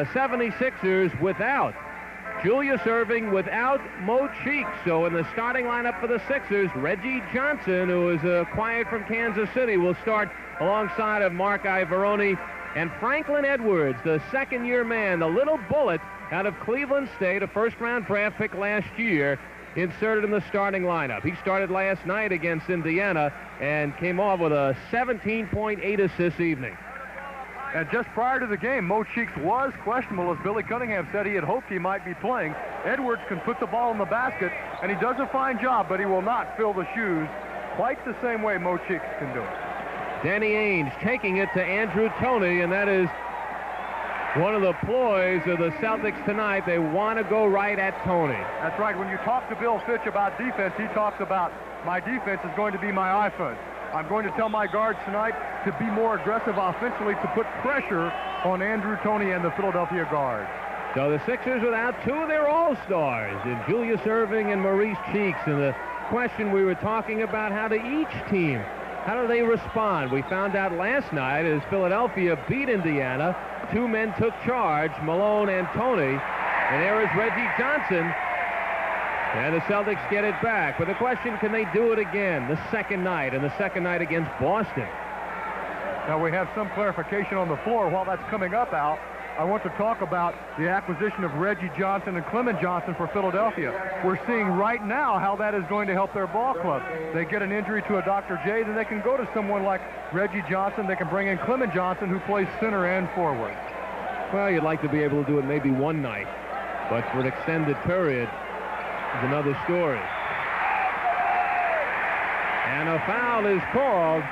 76ers without Julius Erving, without Mo Cheeks. So in the starting lineup for the Sixers, Reggie Johnson, who is acquired from Kansas City, will start alongside of Mark Iavaroni and Franklin Edwards, the second-year man, the little bullet out of Cleveland State, a first-round draft pick last year, inserted in the starting lineup. He started last night against Indiana and came off with a 17.8 assist evening. And just prior to the game, Mo Cheeks was questionable. As Billy Cunningham said, he had hoped he might be playing. Edwards can put the ball in the basket, and he does a fine job, but he will not fill the shoes quite the same way Mo Cheeks can do it. Danny Ainge taking it to Andrew Toney, and that is one of the ploys of the Celtics tonight. They want to go right at Toney. That's right. When you talk to Bill Fitch about defense, he talks about my defense is going to be my offense. I'm going to tell my guards tonight to be more aggressive offensively, to put pressure on Andrew Toney and the Philadelphia guards. So the Sixers without two of their all-stars in Julius Erving and Maurice Cheeks. And the question we were talking about, how do each team, how do they respond? We found out last night as Philadelphia beat Indiana, two men took charge, Malone and Toney. And there is Reggie Johnson. And the Celtics get it back. But the question, can they do it again the second night, and the second night against Boston? Now we have some clarification on the floor. While that's coming up, Al, I want to talk about the acquisition of Reggie Johnson and Clement Johnson for Philadelphia. We're seeing right now how that is going to help their ball club. They get an injury to a Dr. J, then they can go to someone like Reggie Johnson. They can bring in Clement Johnson, who plays center and forward. Well, you'd like to be able to do it maybe one night, but for an extended period is another story. And a foul is called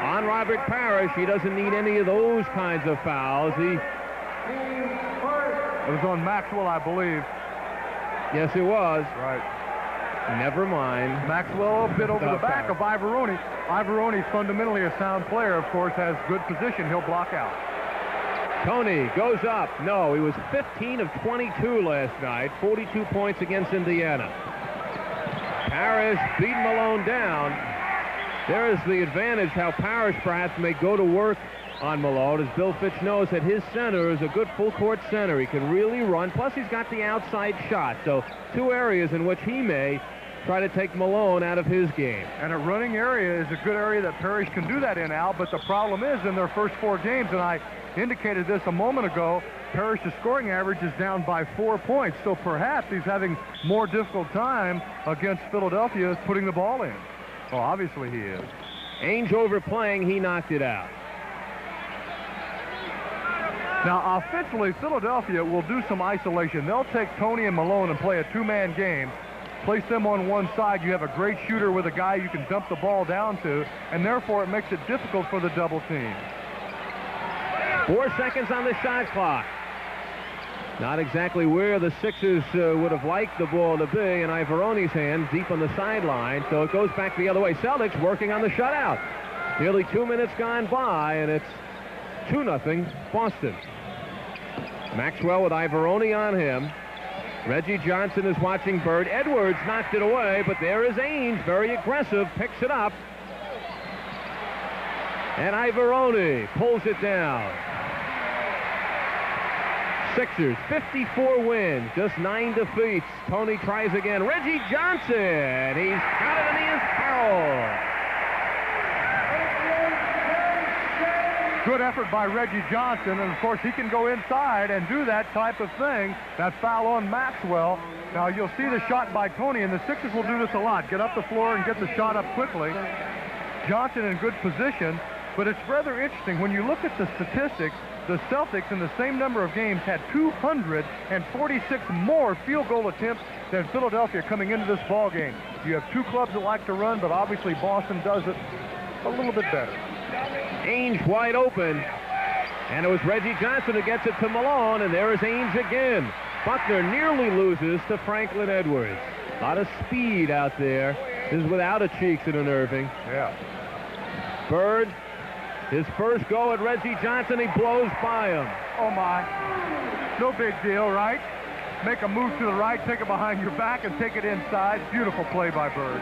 on Robert Parrish. He doesn't need any of those kinds of fouls. It was on Maxwell, I believe. Yes, it was. Right. Never mind. Maxwell a bit over the back of Iavaroni. Iavaroni's fundamentally a sound player, of course, has good position. He'll block out. Toney goes up. No, he was 15 of 22 last night, 42 points against Indiana. Parrish beat Malone down. There is the advantage how Parrish perhaps may go to work on Malone, as Bill Fitch knows that his center is a good full-court center. He can really run, plus he's got the outside shot. So two areas in which he may try to take Malone out of his game. And a running area is a good area that Parrish can do that in, Al, but the problem is in their first four games, and I indicated this a moment ago, Parrish's scoring average is down by 4 points, so perhaps he's having more difficult time against Philadelphia putting the ball in. Well, obviously he is. Ainge overplaying, he knocked it out. Now, offensively, Philadelphia will do some isolation. They'll take Toney and Malone and play a two-man game. Place them on one side. You have a great shooter with a guy you can dump the ball down to, and therefore it makes it difficult for the double team. 4 seconds on the shot clock. Not exactly where the Sixers would have liked the ball to be in Iavaroni's hand, deep on the sideline, so it goes back the other way. Celtics working on the shutout. Nearly 2 minutes gone by, and it's 2-0 Boston. Maxwell with Iavaroni on him. Reggie Johnson is watching Bird. Edwards knocked it away, but there is Ainge, very aggressive, picks it up. And Iavaroni pulls it down. Sixers, 54 wins, just 9 defeats. Toney tries again. Reggie Johnson, he's got it and he is fouled. Good effort by Reggie Johnson, and of course he can go inside and do that type of thing. That foul on Maxwell. Now you'll see the shot by Toney, and the Sixers will do this a lot. Get up the floor and get the shot up quickly. Johnson in good position, but it's rather interesting. When you look at the statistics, the Celtics in the same number of games had 246 more field goal attempts than Philadelphia coming into this ball game. You have two clubs that like to run, but obviously Boston does it a little bit better. Ainge wide open, and it was Reggie Johnson who gets it to Malone, and there is Ainge again. Buckner nearly loses to Franklin Edwards. A lot of speed out there. This is without a Cheeks and an Erving. Yeah. Bird, his first go at Reggie Johnson, he blows by him. Oh my, no big deal, right? Make a move to the right, take it behind your back, and take it inside. Beautiful play by Bird.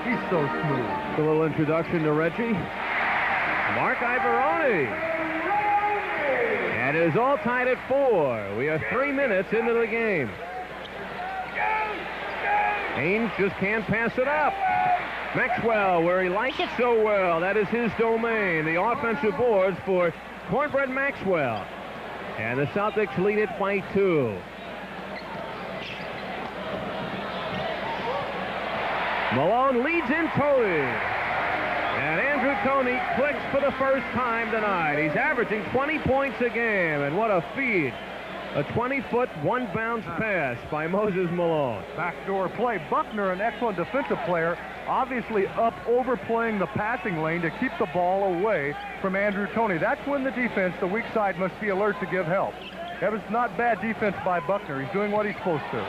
He's so smooth. A little introduction to Reggie. Mark Iavaroni. And it is all tied at 4. We are 3 minutes into the game. Ainge just can't pass it up. Maxwell, where he likes it so well. That is his domain. The offensive boards for Cornbread Maxwell. And the Celtics lead it by 2. Malone leads in Tony. And Andrew Toney clicks for the first time tonight. He's averaging 20 points a game. And what a feed. A 20-foot, one-bounce pass by Moses Malone. Backdoor play. Buckner, an excellent defensive player, obviously up overplaying the passing lane to keep the ball away from Andrew Toney. That's when the defense, the weak side, must be alert to give help. That was not bad defense by Buckner. He's doing what he's supposed to.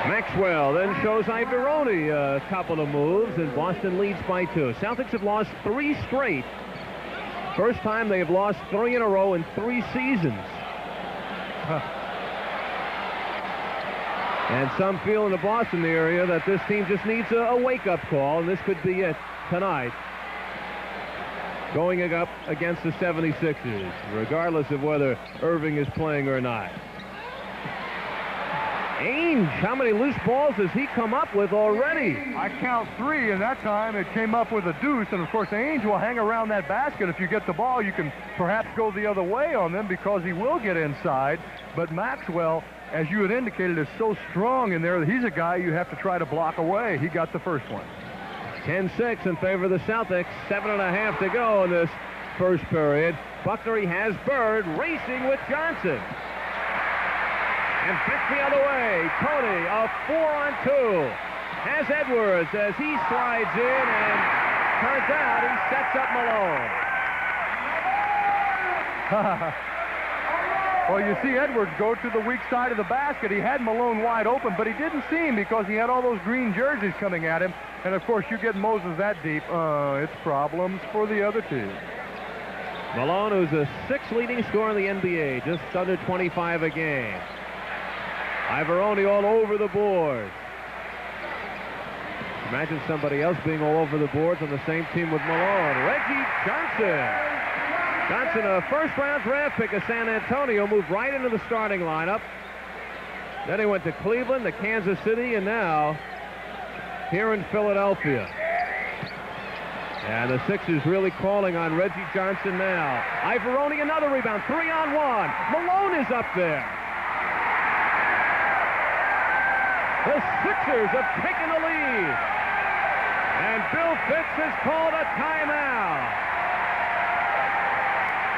Maxwell then shows Ivoroni a couple of moves, and Boston leads by 2. Celtics have lost 3 straight. First time they have lost 3 in a row in 3 seasons. And some feel in the Boston area that this team just needs a wake-up call, and this could be it tonight. Going up against the 76ers, regardless of whether Erving is playing or not. Ainge, how many loose balls has he come up with already? I count 3, and that time it came up with a deuce. And, of course, Ainge will hang around that basket. If you get the ball, you can perhaps go the other way on them because he will get inside. But Maxwell, as you had indicated, is so strong in there that he's a guy you have to try to block away. He got the first one. 10-6 in favor of the Celtics. 7.5 to go in this first period. Buckner has Bird racing with Johnson. And back the other way. Tony, a 4-on-2. Has Edwards as he slides in, and turns out he sets up Malone. Well, you see Edwards go to the weak side of the basket. He had Malone wide open, but he didn't see him because he had all those green jerseys coming at him. And, of course, you get Moses that deep. It's problems for the other team. Malone, who's a 6th leading scorer in the NBA, just under 25 a game. Ivoroni all over the board. Imagine somebody else being all over the boards on the same team with Malone. Reggie Johnson. Johnson, a first-round draft pick of San Antonio, moved right into the starting lineup. Then he went to Cleveland, to Kansas City, and now here in Philadelphia. And the Sixers really calling on Reggie Johnson now. Ivoroni, another rebound, 3-on-1. Malone is up there. The Sixers have taken the lead. And Bill Fitz has called a timeout.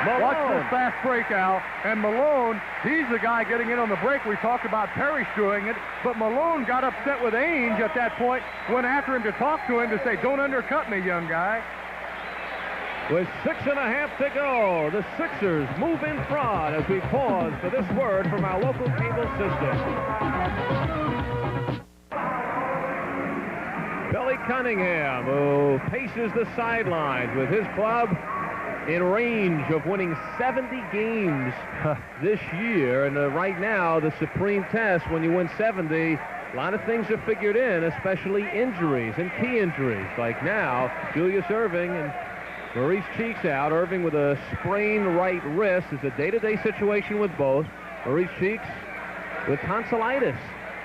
Malone. Watch this fast break, Al. And Malone, he's the guy getting in on the break. We talked about Parrish doing it, but Malone got upset with Ainge at that point, went after him to talk to him to say, don't undercut me, young guy. With 6.5 to go, the Sixers move in front as we pause for this word from our local cable system. Billy Cunningham, who paces the sidelines with his club in range of winning 70 games this year. And right now, the supreme test, when you win 70, a lot of things are figured in, especially injuries and key injuries. Like now, Julius Erving and Maurice Cheeks out. Erving with a sprained right wrist. It's a day-to-day situation with both. Maurice Cheeks with tonsillitis.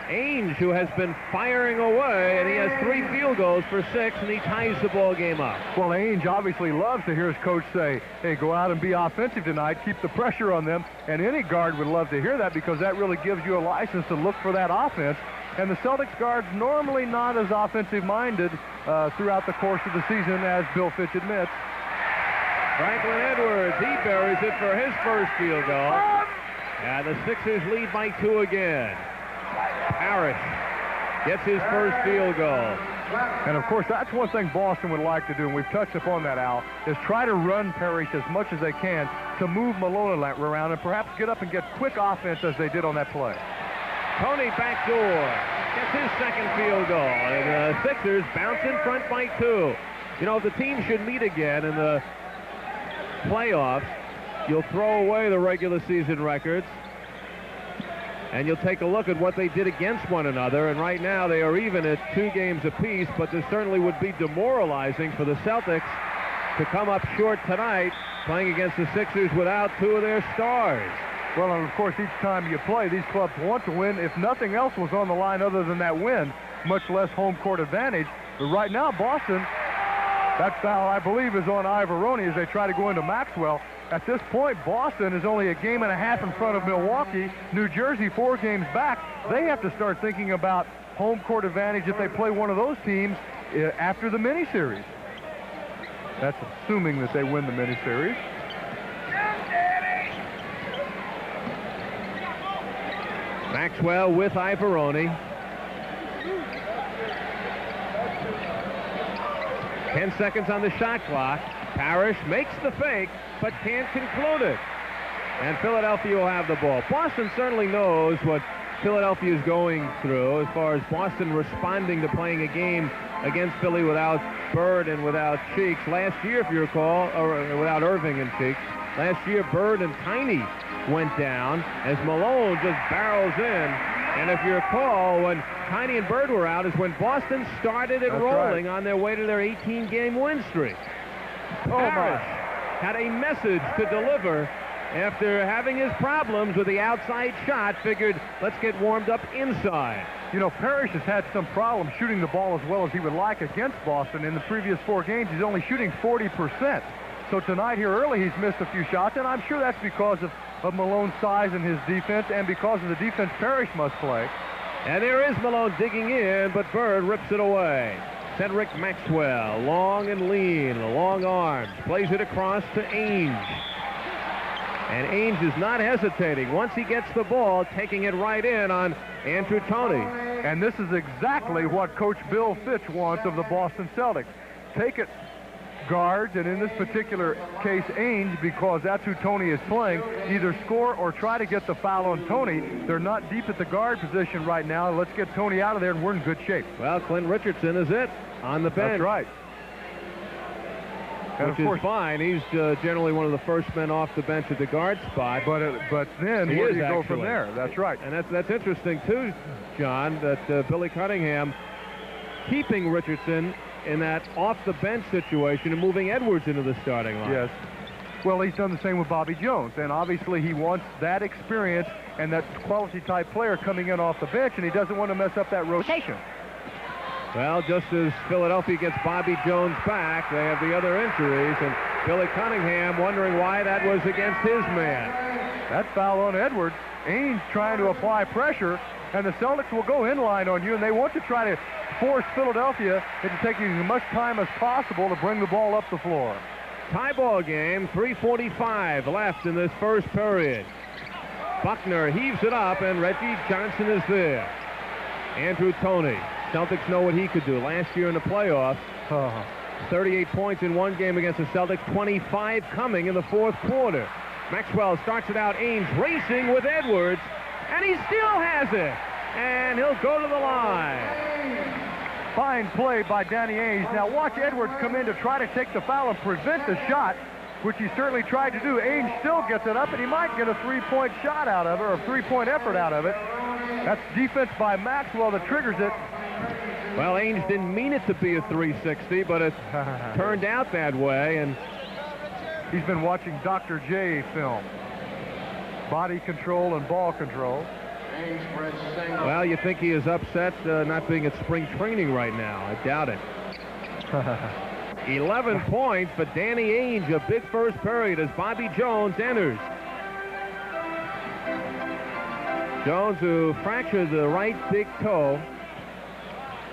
Ainge, who has been firing away, and he has 3 field goals for 6, and he ties the ball game up. Well, Ainge obviously loves to hear his coach say, hey, go out and be offensive tonight, keep the pressure on them, and any guard would love to hear that because that really gives you a license to look for that offense. And the Celtics guards normally not as offensive-minded throughout the course of the season, as Bill Fitch admits. Franklin Edwards, he buries it for his first field goal. And the Sixers lead by 2 again. Parrish gets his first field goal. And, of course, that's one thing Boston would like to do, and we've touched upon that, Al, is try to run Parrish as much as they can to move Malone around and perhaps get up and get quick offense as they did on that play. Tony backdoor gets his second field goal. And the Sixers bounce in front by 2. You know, if the team should meet again in the playoffs, you'll throw away the regular season records and you'll take a look at what they did against one another. And right now they are even at 2 games apiece, but this certainly would be demoralizing for the Celtics to come up short tonight, playing against the Sixers without two of their stars. Well, and of course, each time you play, these clubs want to win. If nothing else was on the line other than that win, much less home court advantage. But right now, Boston, that foul, I believe, is on Ivoroni as they try to go into Maxwell. At this point, Boston is only a game and a half in front of Milwaukee. New Jersey 4 games back. They have to start thinking about home court advantage if they play one of those teams after the miniseries. That's assuming that they win the miniseries. Maxwell with Ivoroni. 10 seconds on the shot clock. Parrish makes the fake, but can't conclude it. And Philadelphia will have the ball. Boston certainly knows what Philadelphia is going through as far as Boston responding to playing a game against Philly without Bird and without Cheeks. Last year, if you recall, or without Erving and Cheeks, last year Bird and Tiny went down as Malone just barrels in. And if you recall, when Tiny and Bird were out is when Boston started it rolling on their way to their 18-game win streak. Parrish had a message to deliver after having his problems with the outside shot, figured, let's get warmed up inside. You know, Parrish has had some problems shooting the ball as well as he would like against Boston. In the previous 4 games, he's only shooting 40%. So tonight here early, he's missed a few shots, and I'm sure that's because of Malone's size and his defense, and because of the defense Parrish must play. And there is Malone digging in, but Bird rips it away. Cedric Maxwell, long and lean, long arms, plays it across to Ainge. And Ainge is not hesitating. Once he gets the ball, taking it right in on Andrew Toney. And this is exactly what Coach Bill Fitch wants of the Boston Celtics. Take it, guards, and in this particular case, Ainge, because that's who Toney is playing, either score or try to get the foul on Toney. They're not deep at the guard position right now. Let's get Toney out of there, and we're in good shape. Well, Clint Richardson is it on the bench. That's right. And which is fine. He's generally one of the first men off the bench at the guard spot. But then where do you go from there? That's right. And that's interesting, too, John, that Billy Cunningham keeping Richardson in that off-the-bench situation and moving Edwards into the starting line. Yes. Well, he's done the same with Bobby Jones, and obviously he wants that experience and that quality-type player coming in off the bench, and he doesn't want to mess up that rotation. Well, just as Philadelphia gets Bobby Jones back, they have the other injuries, and Billy Cunningham wondering why that was against his man. That foul on Edwards. Ainge trying to apply pressure, and the Celtics will go in line on you, and they want to try to force Philadelphia into taking as much time as possible to bring the ball up the floor. Tie ball game, 3:45 left in this first period. Buckner heaves it up, and Reggie Johnson is there. Andrew Toney. Celtics know what he could do. Last year in the playoffs, 38 points in one game against the Celtics, 25 coming in the fourth quarter. Maxwell starts it out, Ainge racing with Edwards, and he still has it. And he'll go to the line. Fine play by Danny Ainge. Now watch Edwards come in to try to take the foul and prevent the shot, which he certainly tried to do. Ainge still gets it up, and he might get a three-point shot out of it, or a three-point effort out of it. That's defense by Maxwell that triggers it. Well, Ainge didn't mean it to be a 360, but it turned out that way, and he's been watching Dr. J film. Body control and ball control. Well, you think he is upset not being at spring training right now. I doubt it. 11 points for Danny Ainge, a big first period as Bobby Jones enters. Jones, who fractured the right big toe,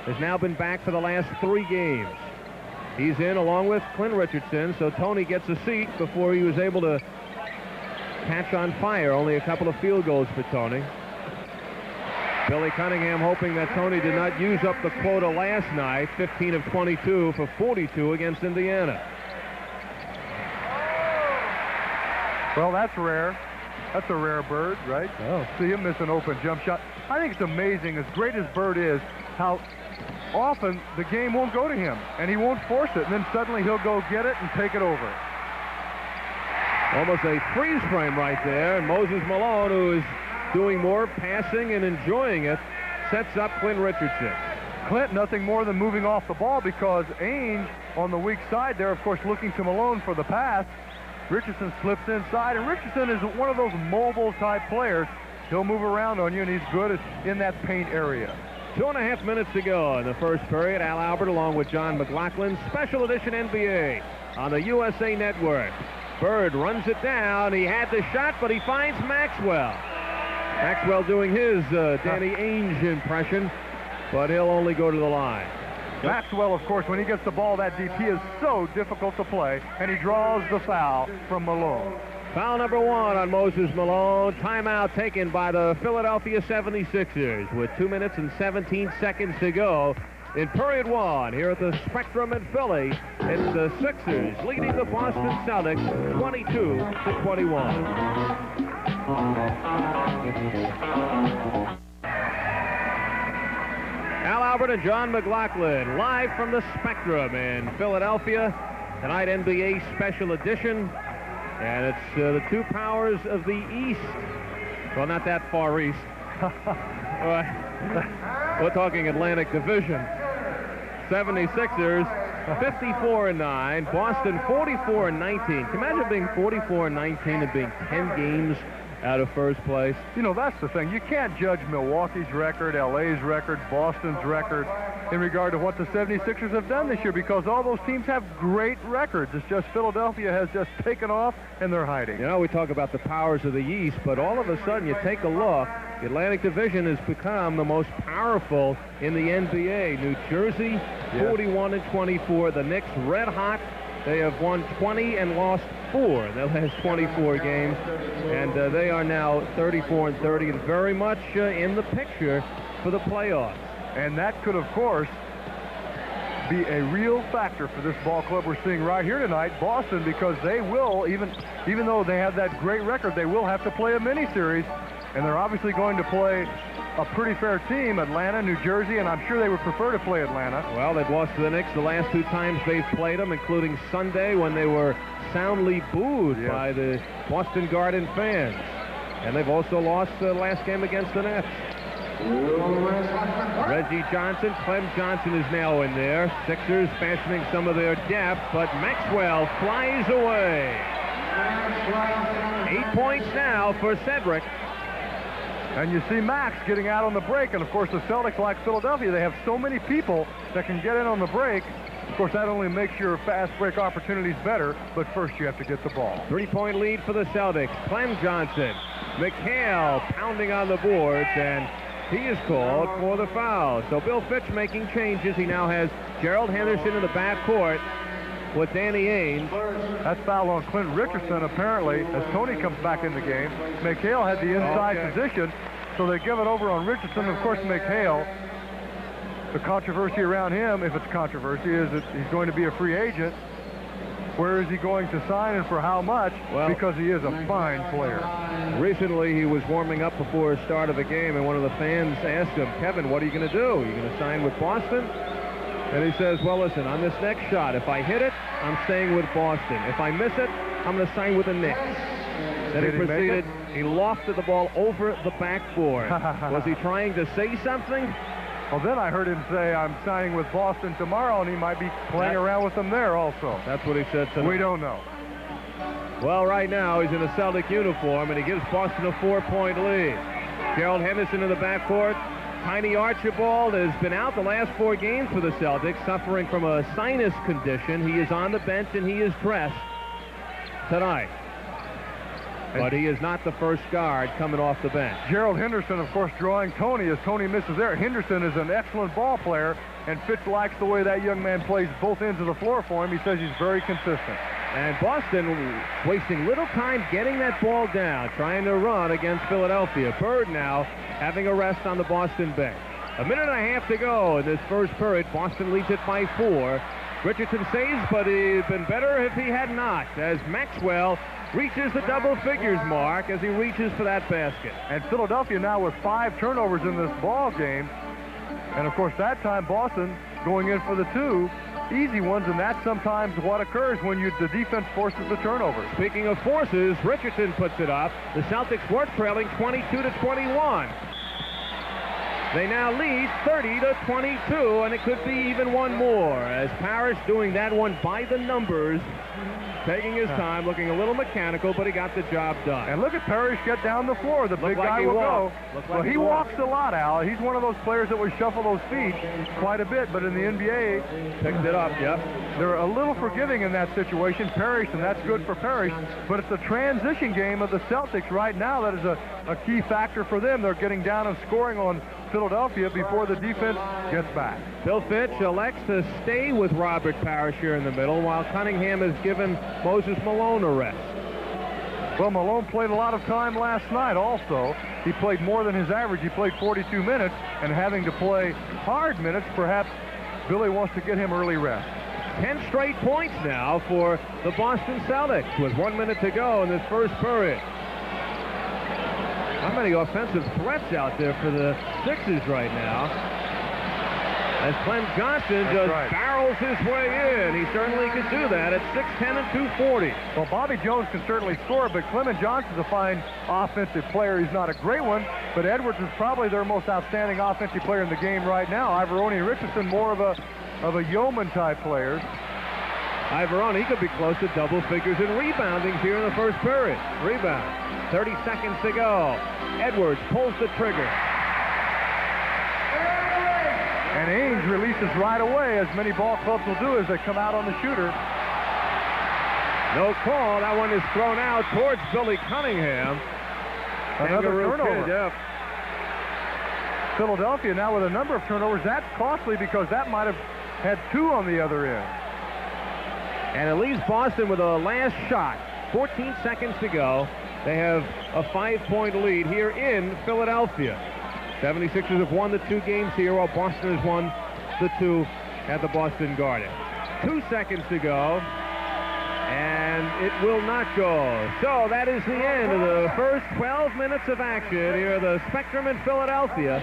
has now been back for the last 3 games. He's in along with Clint Richardson, so Toney gets a seat before he was able to catch on fire. Only a couple of field goals for Toney. Billy Cunningham hoping that Toney did not use up the quota last night, 15 of 22 for 42 against Indiana. Well, that's rare. That's a rare Bird, right? Oh. See him miss an open jump shot. I think it's amazing, as great as Bird is, how often the game won't go to him, and he won't force it, and then suddenly he'll go get it and take it over. Almost a freeze frame right there, and Moses Malone, who is doing more passing and enjoying it, sets up Clint Richardson. Clint nothing more than moving off the ball because Ainge on the weak side there, of course, looking to Malone for the pass. Richardson slips inside, and Richardson is one of those mobile-type players. He'll move around on you, and he's good in that paint area. 2.5 minutes to go in the first period. Al Albert along with John McLaughlin. Special edition NBA on the USA Network. Bird runs it down. He had the shot, but he finds Maxwell. Maxwell doing his Danny Ainge impression, but he'll only go to the line. Maxwell, of course, when he gets the ball that deep, he is so difficult to play, and he draws the foul from Malone. Foul number 1 on Moses Malone. Timeout taken by the Philadelphia 76ers with 2 minutes and 17 seconds to go in period 1 here at the Spectrum in Philly. It's the Sixers leading the Boston Celtics 22-21. Al Albert and John McLaughlin live from the Spectrum in Philadelphia. Tonight, NBA Special Edition. And it's the two powers of the East. Well, not that far east. We're talking Atlantic Division. 76ers, 54-9. Boston, 44-19. Can you imagine being 44-19 and being 10 games out of first place? You know, that's the thing. You can't judge Milwaukee's record, LA's record, Boston's record in regard to what the 76ers have done this year, because all those teams have great records. It's just Philadelphia has just taken off, and they're hiding. You know, we talk about the powers of the East, but all of a sudden you take a look, the Atlantic Division has become the most powerful in the NBA. New Jersey, 41-24. The Knicks, red hot. They have won 20 and lost 4 in their last 24 games, and they are now 34-30 and very much in the picture for the playoffs. And that could, of course, be a real factor for this ball club we're seeing right here tonight, Boston, because they will, even though they have that great record, they will have to play a mini-series, and they're obviously going to play a pretty fair team, Atlanta, New Jersey, and I'm sure they would prefer to play Atlanta. Well, they've lost to the Knicks the last 2 times they've played them, including Sunday when they were soundly booed by the Boston Garden fans. And they've also lost the last game against the Nets. Reggie Johnson, Clem Johnson is now in there. Sixers fashioning some of their depth, but Maxwell flies away. 8 points now for Cedric. And you see Max getting out on the break, and of course the Celtics, like Philadelphia, they have so many people that can get in on the break. Of course, that only makes your fast break opportunities better, but first you have to get the ball. 3-point lead for the Celtics. Clem Johnson, McHale pounding on the boards, and he is called for the foul. So Bill Fitch making changes. He now has Gerald Henderson in the backcourt with Danny Ainge. That's foul on Clint Richardson, apparently, as Tony comes back in the game. McHale had the inside position, so they give it over on Richardson. Of course, McHale, the controversy around him, if it's controversy, is that he's going to be a free agent. Where is he going to sign and for how much? Well, because he is a fine player. Recently, he was warming up before the start of the game, and one of the fans asked him, Kevin, what are you going to do? Are you going to sign with Boston? And he says, well, listen, on this next shot, if I hit it, I'm staying with Boston. If I miss it, I'm going to sign with the Knicks. Then he proceeded, he lofted the ball over the backboard. Was he trying to say something? Well, then I heard him say, I'm signing with Boston tomorrow, and he might be playing around with them there also. That's what he said tonight. We don't know. Well, right now, he's in a Celtic uniform, and he gives Boston a 4-point lead. Gerald Henderson in the backcourt. Tiny Archibald has been out the last 4 games for the Celtics, suffering from a sinus condition. He is on the bench, and he is dressed tonight. But he is not the first guard coming off the bench. Gerald Henderson, of course, drawing Tony as Tony misses there. Henderson is an excellent ball player, and Fitch likes the way that young man plays both ends of the floor for him. He says he's very consistent. And Boston wasting little time getting that ball down, trying to run against Philadelphia. Bird now having a rest on the Boston bench. 1.5 minutes to go in this first period. Boston leads it by 4. Richardson saves, but he'd been better if he had not, as Maxwell reaches the double figures mark as he reaches for that basket. And Philadelphia now with 5 turnovers in this ball game. And of course that time Boston going in for the 2 easy ones, and that's sometimes what occurs when the defense forces the turnovers. Speaking of forces, Richardson puts it up. The Celtics were trailing 22-21. They now lead 30-22, and it could be even one more, as Parrish doing that one by the numbers, taking his time, looking a little mechanical, but he got the job done. And look at Parrish get down the floor. The big guy will go. Well, he walks a lot, Al. He's one of those players that would shuffle those feet quite a bit, but in the NBA, picked it up, yep. They're a little forgiving in that situation, Parrish, and that's good for Parrish, but it's the transition game of the Celtics right now that is a key factor for them. They're getting down and scoring on Philadelphia before the defense gets back. Bill Fitch elects to stay with Robert Parrish here in the middle, while Cunningham has given Moses Malone a rest. Well, Malone played a lot of time last night also. He played more than his average. He played 42 minutes, and having to play hard minutes, perhaps Billy wants to get him early rest. 10 straight points now for the Boston Celtics with 1 minute to go in this first period. How many offensive threats out there for the Sixers right now? As Clem Johnson barrels his way in. He certainly could do that at 6'10" and 240. Well, Bobby Jones can certainly score, but Clement Johnson's a fine offensive player. He's not a great one, but Edwards is probably their most outstanding offensive player in the game right now. Ivoroni and Richardson more of a yeoman-type players. Ivoroni, he could be close to double figures in rebounding here in the first period. Rebound. 30 seconds to go. Edwards pulls the trigger. And Ainge releases right away, as many ball clubs will do as they come out on the shooter. No call. That one is thrown out towards Billy Cunningham. Another turnover. Kid, yeah. Philadelphia now with a number of turnovers. That's costly because that might have had 2 on the other end. And it leaves Boston with a last shot. 14 seconds to go. They have a 5-point lead here in Philadelphia. 76ers have won the 2 games here, while Boston has won the 2 at the Boston Garden. 2 seconds to go, and it will not go. So that is the end of the first 12 minutes of action here at the Spectrum in Philadelphia.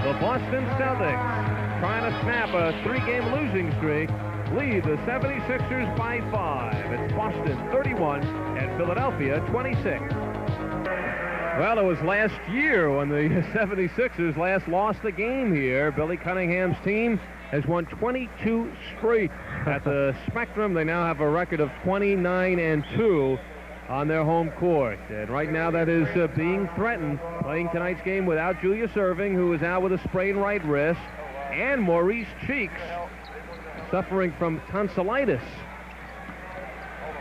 The Boston Celtics, trying to snap a 3-game losing streak, lead the 76ers by 5. It's Boston 31 and Philadelphia 26. Well, it was last year when the 76ers last lost a game here. Billy Cunningham's team has won 22 straight at the Spectrum. They now have a record of 29-2 on their home court. And right now that is being threatened, playing tonight's game without Julius Erving, who is out with a sprained right wrist, and Maurice Cheeks, suffering from tonsillitis.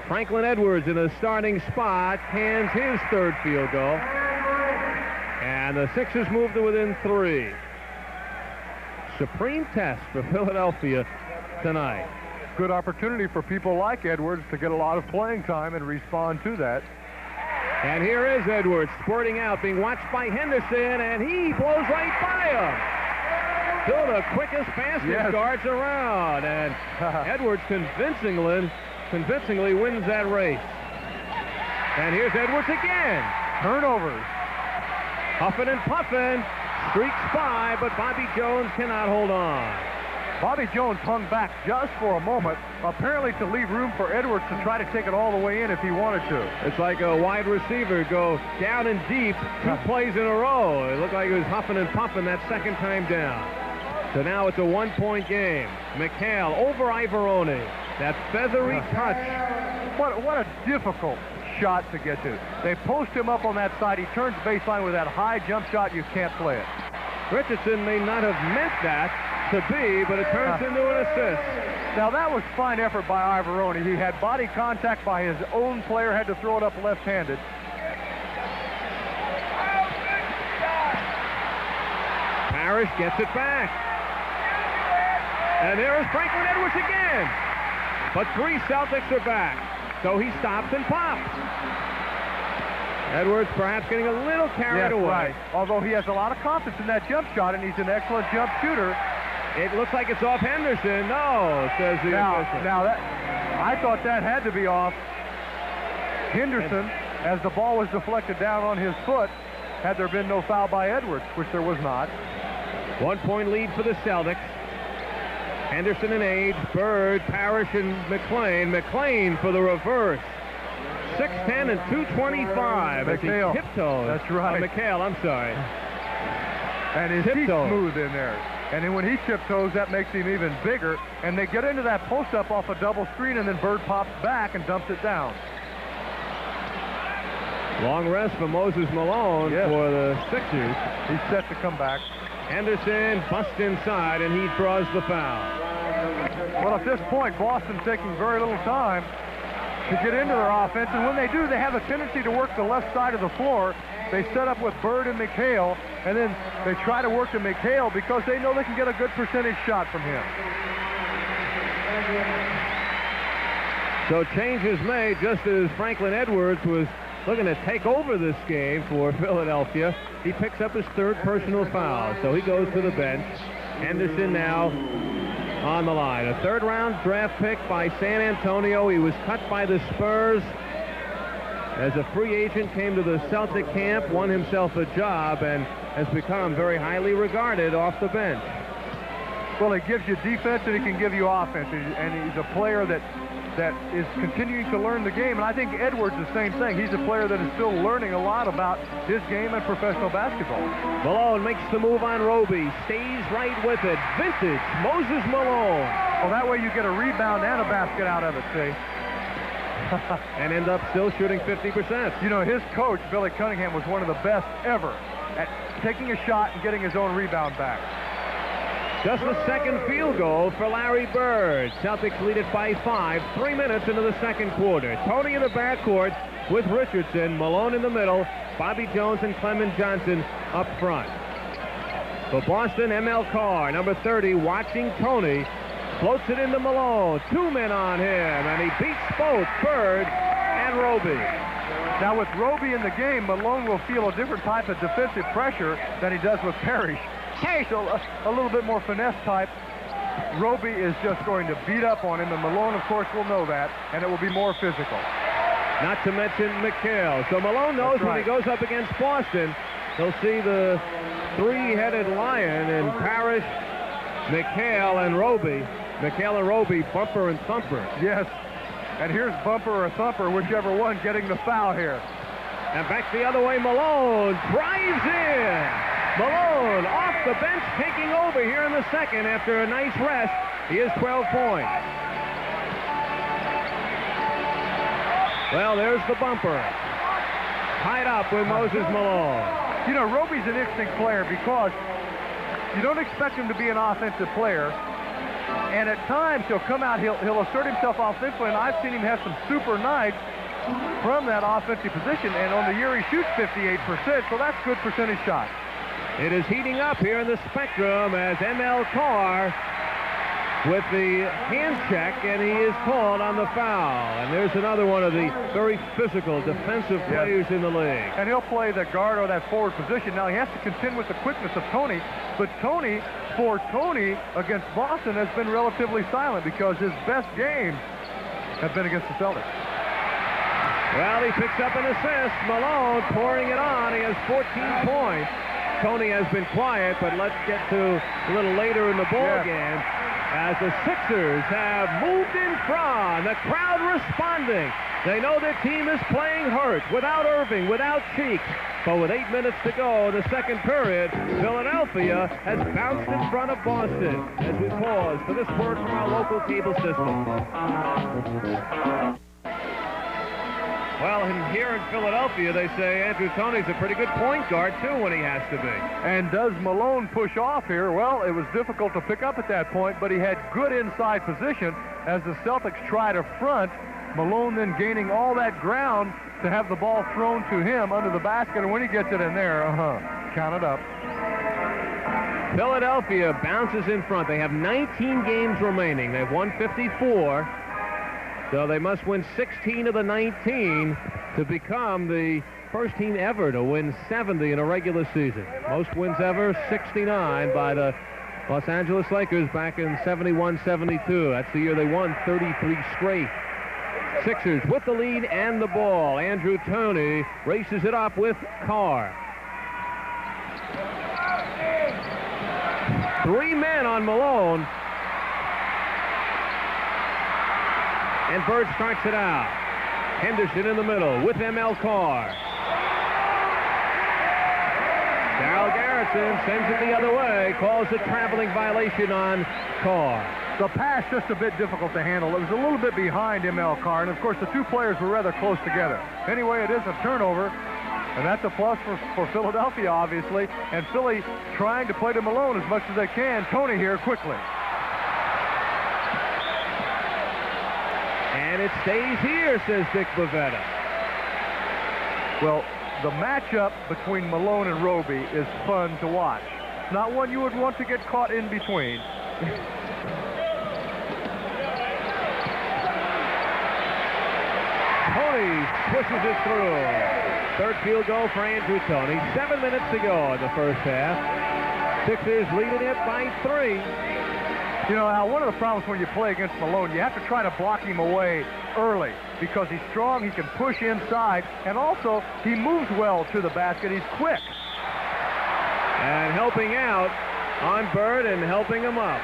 Franklin Edwards in a starting spot, cans his 3rd field goal. And the Sixers move to within 3. Supreme test for Philadelphia tonight. Good opportunity for people like Edwards to get a lot of playing time and respond to that. And here is Edwards squirting out, being watched by Henderson, and he blows right by him. Still the quickest, fastest guards around. And Edwards convincingly wins that race. And here's Edwards again. Turnovers. Huffing and puffing, streaks by, but Bobby Jones cannot hold on. Bobby Jones hung back just for a moment, apparently to leave room for Edwards to try to take it all the way in if he wanted to. It's like a wide receiver go down and deep 2 plays in a row. It looked like he was huffing and puffing that second time down. So now it's a 1-point game. McHale over Ivoroni. That feathery touch. What a difficult shot to get to. They post him up on that side. He turns baseline with that high jump shot. You can't play it. Richardson may not have meant that to be, but it turns into an assist. Now that was fine effort by Ivoroni. He had body contact by his own player, had to throw it up left-handed. Parrish gets it back. And there is Franklin Edwards again. But 3 Celtics are back. So he stops and pops. Edwards perhaps getting a little carried away. Right. Although he has a lot of confidence in that jump shot, and he's an excellent jump shooter. It looks like it's off Henderson. No, says the official. Now I thought that had to be off Henderson, as the ball was deflected down on his foot, had there been no foul by Edwards, which there was not. 1-point lead for the Celtics. Henderson and Age, Bird, Parrish, and McLean. McLean for the reverse. 6'10" and 225. McHale. Tiptoes. That's right. McHale, I'm sorry. And his feet smooth in there. And then when he tiptoes, that makes him even bigger. And they get into that post-up off a double screen, and then Bird pops back and dumps it down. Long rest for Moses Malone for the Sixers. He's set to come back. Henderson busts inside, and he draws the foul. Well, at this point, Boston's taking very little time to get into their offense. And when they do, they have a tendency to work the left side of the floor. They set up with Bird and McHale, and then they try to work to McHale because they know they can get a good percentage shot from him. So change is made just as Franklin Edwards was looking to take over this game for Philadelphia. He picks up his third personal foul, so he goes to the bench. Henderson now on the line. A third-round draft pick by San Antonio. He was cut by the Spurs. As a free agent, came to the Celtic camp, won himself a job, and has become very highly regarded off the bench. Well, he gives you defense and he can give you offense, and he's a player that is continuing to learn the game. And I think Edwards the same thing. He's a player that is still learning a lot about his game and professional basketball. Malone makes the move on Roby, stays right with it. Vintage Moses Malone. Well, that way you get a rebound and a basket out of it, see? And end up still shooting 50%. You know, his coach, Billy Cunningham, was one of the best ever at taking a shot and getting his own rebound back. Just the second field goal for Larry Bird. Celtics lead it by 5, 3 minutes into the second quarter. Tony in the backcourt with Richardson, Malone in the middle, Bobby Jones and Clement Johnson up front. For Boston, M.L. Carr, number 30, watching Tony. Floats it into Malone. 2 men on him, and he beats both Bird and Roby. Now with Roby in the game, Malone will feel a different type of defensive pressure than he does with Parrish. Parrish, a little bit more finesse type. Roby is just going to beat up on him, and Malone, of course, will know that, and it will be more physical. Not to mention McHale. So Malone knows when he goes up against Boston, he'll see the three-headed lion in Parrish, McHale, and Roby. McHale and Roby, bumper and thumper. Yes, and here's bumper or thumper, whichever one getting the foul here. And back the other way, Malone drives in. Malone off the bench, taking over here in the second after a nice rest. He has 12 points. Well, there's the bumper. Tied up with Moses Malone. You know, Roby's an interesting player because you don't expect him to be an offensive player. And at times he'll come out, he'll assert himself offensively, and I've seen him have some super nights from that offensive position. And on the year he shoots 58%, so that's good percentage shot. It is heating up here in the Spectrum as M.L. Carr with the hand check, and he is called on the foul. And there's another one of the very physical defensive players in the league. And he'll play the guard or that forward position. Now he has to contend with the quickness of Tony, but Tony against Boston has been relatively silent because his best games have been against the Celtics. Well, he picks up an assist. Malone pouring it on. He has 14 points. Tony has been quiet, but let's get to a little later in the ball game as the Sixers have moved in front. The crowd responding. They know their team is playing hurt without Erving, without Cheeks. But with 8 minutes to go in the second period, Philadelphia has bounced in front of Boston as we pause for this word from our local cable system. Well, here in Philadelphia, they say Andrew Toney's a pretty good point guard, too, when he has to be. And does Malone push off here? Well, it was difficult to pick up at that point, but he had good inside position as the Celtics try to front. Malone then gaining all that ground to have the ball thrown to him under the basket, and when he gets it in there, count it up. Philadelphia bounces in front. They have 19 games remaining. They've won 54. So they must win 16 of the 19 to become the first team ever to win 70 in a regular season. Most wins ever, 69 by the Los Angeles Lakers back in 71-72. That's the year they won 33 straight. Sixers with the lead and the ball. Andrew Toney races it up with Carr. 3 men on Malone. And Bird starts it out. Henderson in the middle with M.L. Carr. Darryl Garrett comparison, sends it the other way, calls a traveling violation on Carr. The pass just a bit difficult to handle. It was a little bit behind M.L. Carr, and of course the two players were rather close together. Anyway, it is a turnover, and that's a plus for Philadelphia, obviously, and Philly trying to play to Malone as much as they can. Tony here quickly. And it stays here, says Dick Bavetta. Well, the matchup between Malone and Roby is fun to watch. It's not one you would want to get caught in between. Tony pushes it through. Third field goal for Andrew Toney. 7 minutes to go in the first half. Sixers leading it by 3. You know, Al, one of the problems when you play against Malone, you have to try to block him away early because he's strong, he can push inside, and also he moves well to the basket. He's quick. And helping out on Bird and helping him up.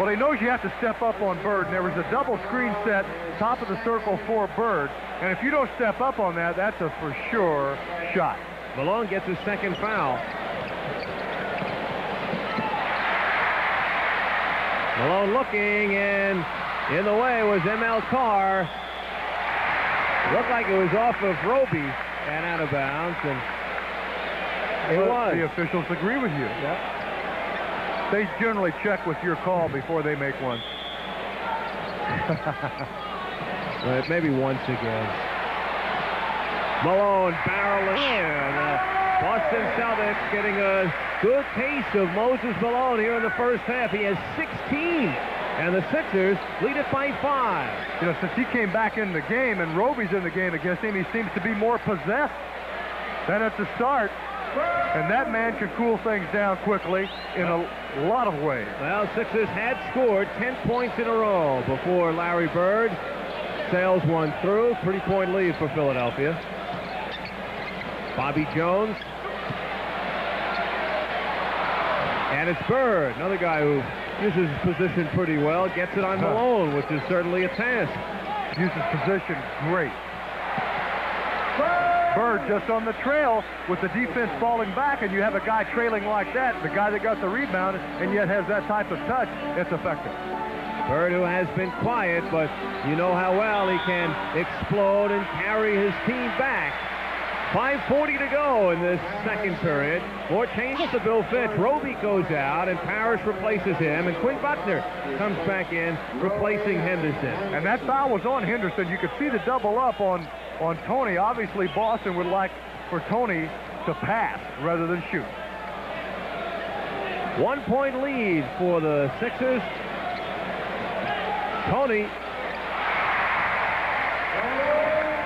Well, he knows you have to step up on Bird, and there was a double screen set, top of the circle for Bird, and if you don't step up on that, that's a for sure shot. Malone gets his second foul. Malone looking, and in the way was M.L. Carr. Looked like it was off of Roby and out of bounds, and it was. The officials agree with you. Yep. They generally check with your call before they make one. Maybe once again. Malone barreling in. Boston Celtics getting a good taste of Moses Malone here in the first half. He has 16, and the Sixers lead it by 5. You know, since he came back in the game and Roby's in the game against him, he seems to be more possessed than at the start. And that man can cool things down quickly in a lot of ways. Well, Sixers had scored 10 points in a row before Larry Bird sails one through. 3-point lead for Philadelphia. Bobby Jones. And it's Bird, another guy who uses his position pretty well, gets it on Malone, which is certainly a task. Uses position great. Bird just on the trail with the defense falling back, and you have a guy trailing like that, the guy that got the rebound, and yet has that type of touch, it's effective. Bird, who has been quiet, but you know how well he can explode and carry his team back. 5:40 to go in this second period. More changes to Bill Fitch. Roby goes out, and Parrish replaces him, and Quinn Buckner comes back in, replacing Henderson. And that foul was on Henderson. You could see the double up on Tony. Obviously, Boston would like for Tony to pass rather than shoot. 1 point lead for the Sixers. Tony.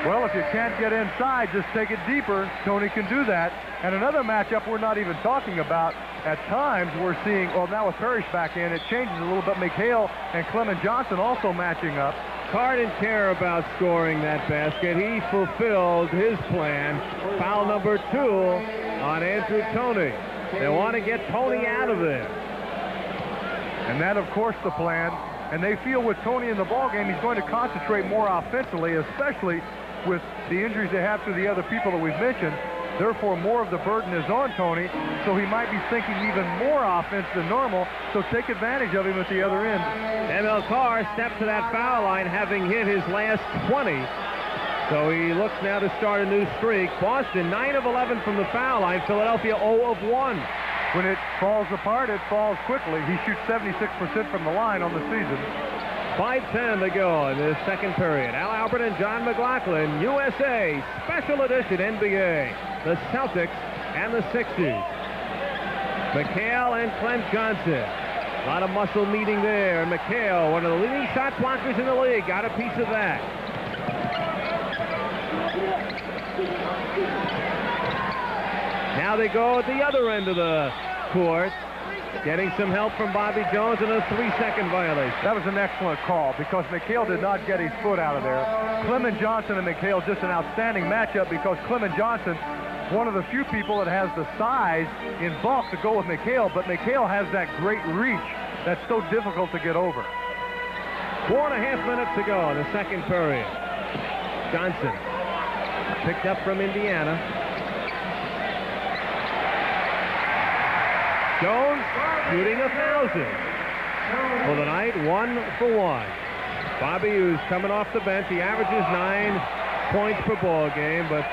Well, if you can't get inside, just take it deeper. Tony can do that. And another matchup we're not even talking about. At times, we're seeing, well, now with Parrish back in, it changes a little bit. McHale and Clement Johnson also matching up. Carr didn't care about scoring that basket. He fulfilled his plan. Foul number 2 on Andrew Toney. They want to get Tony out of there. And that, of course, the plan. And they feel with Tony in the ballgame, he's going to concentrate more offensively, especially with the injuries they have to the other people that we've mentioned. Therefore, more of the burden is on Tony, so he might be thinking even more offense than normal, so take advantage of him at the other end. M.L. Carr steps to that foul line, having hit his last 20. So he looks now to start a new streak. Boston, 9 of 11 from the foul line. Philadelphia, 0 of 1. When it falls apart, it falls quickly. He shoots 76% from the line on the season. 5:10 to go in the second period. Al Albert and John McLaughlin, USA, special edition NBA. The Celtics and the Sixers. McHale and Clem Johnson. A lot of muscle meeting there. And McHale, one of the leading shot blockers in the league, got a piece of that. Now they go at the other end of the court. Getting some help from Bobby Jones and a 3-second violation. That was an excellent call because McHale did not get his foot out of there. Clement Johnson and McHale, just an outstanding matchup because Clement Johnson, one of the few people that has the size in bulk to go with McHale, but McHale has that great reach that's so difficult to get over. 4.5 minutes to go in the second period. Johnson picked up from Indiana. Jones shooting 1,000 for the night, 1 for 1. Bobby, who's coming off the bench, he averages 9 points per ball game, but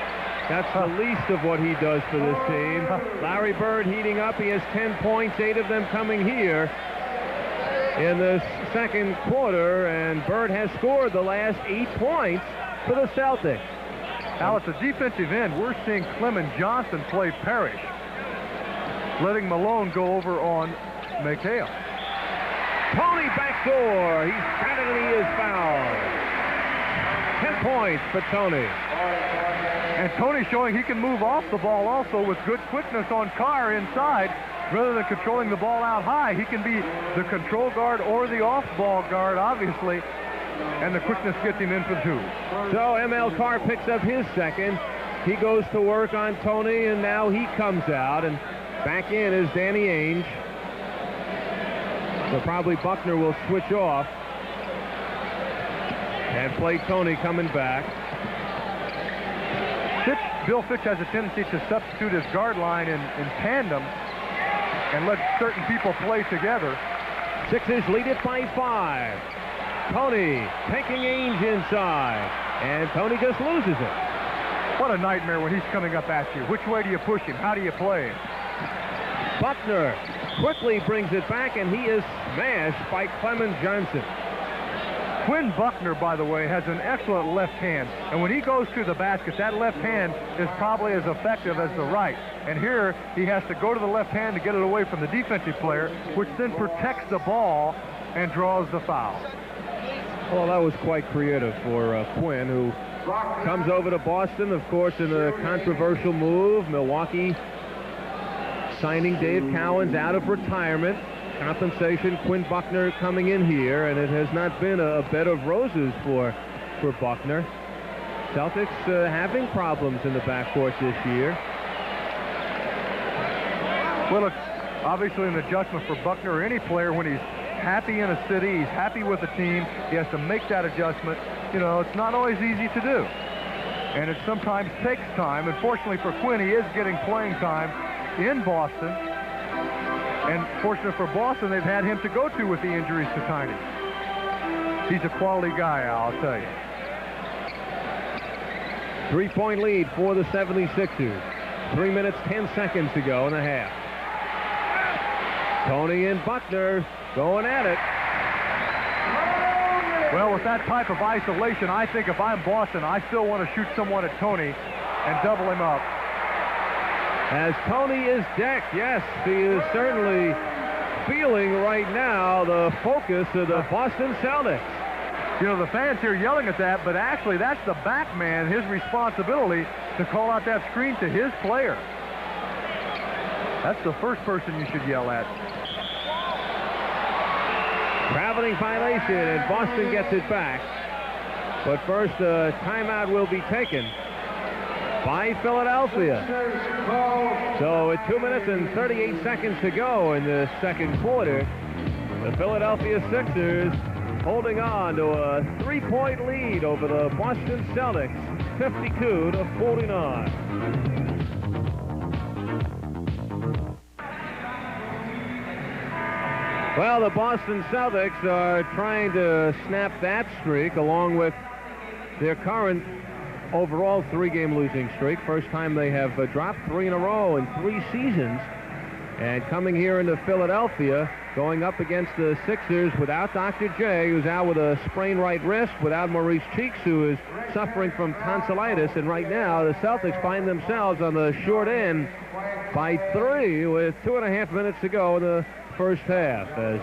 that's the least of what he does for this team. Larry Bird heating up. He has 10 points, 8 of them coming here in the second quarter, and Bird has scored the last 8 points for the Celtics. Now, at the defensive end, we're seeing Clement Johnson play Parrish, letting Malone go over on McHale. Tony backdoor. He's got it, and he is fouled. 10 points for Tony. And Tony showing he can move off the ball also with good quickness on Carr inside. Rather than controlling the ball out high, he can be the control guard or the off-ball guard, obviously, and the quickness gets him in for 2. So M.L. Carr picks up his second. He goes to work on Tony, and now he comes out, and back in is Danny Ainge. So probably Buckner will switch off and play Tony coming back. Bill Fitch has a tendency to substitute his guard line in tandem and let certain people play together. Sixers lead it by 5. Tony taking Ainge inside, and Tony just loses it. What a nightmare when he's coming up at you. Which way do you push him? How do you play him? Buckner quickly brings it back, and he is smashed by Clement Johnson. Quinn Buckner, by the way, has an excellent left hand, and when he goes to the basket, that left hand is probably as effective as the right. And here, he has to go to the left hand to get it away from the defensive player, which then protects the ball and draws the foul. Well, that was quite creative for Quinn, who comes over to Boston, of course, in a controversial move. Milwaukee signing Dave Cowens out of retirement. Compensation, Quinn Buckner coming in here, and it has not been a bed of roses for Buckner. Celtics having problems in the backcourt this year. Well, it's obviously an adjustment for Buckner or any player when he's happy in a city, he's happy with the team, he has to make that adjustment. You know, it's not always easy to do, and it sometimes takes time. And fortunately for Quinn, he is getting playing time in Boston. And fortunate for Boston, they've had him to go to with the injuries to Tiny. He's a quality guy, I'll tell you. 3-point lead for the 76ers. 3 minutes, 10 seconds to go in the half. Tony and Buckner going at it. Well, with that type of isolation, I think if I'm Boston, I still want to shoot someone at Tony and double him up. As Tony is decked, yes, he is certainly feeling right now the focus of the Boston Celtics. You know, the fans here yelling at that, but actually that's the back man, his responsibility to call out that screen to his player. That's the first person you should yell at. Traveling violation, and Boston gets it back. But first, a timeout will be taken by Philadelphia. So with 2 minutes and 38 seconds to go in the second quarter, the Philadelphia Sixers holding on to a 3-point lead over the Boston Celtics, 52-49. Well, the Boston Celtics are trying to snap that streak along with their current overall 3-game losing streak. First time they have dropped 3 in a row in 3 seasons. And coming here into Philadelphia, going up against the Sixers without Dr. J, who's out with a sprained right wrist, without Maurice Cheeks, who is suffering from tonsillitis. And right now, the Celtics find themselves on the short end by 3 with 2.5 minutes to go in the first half. As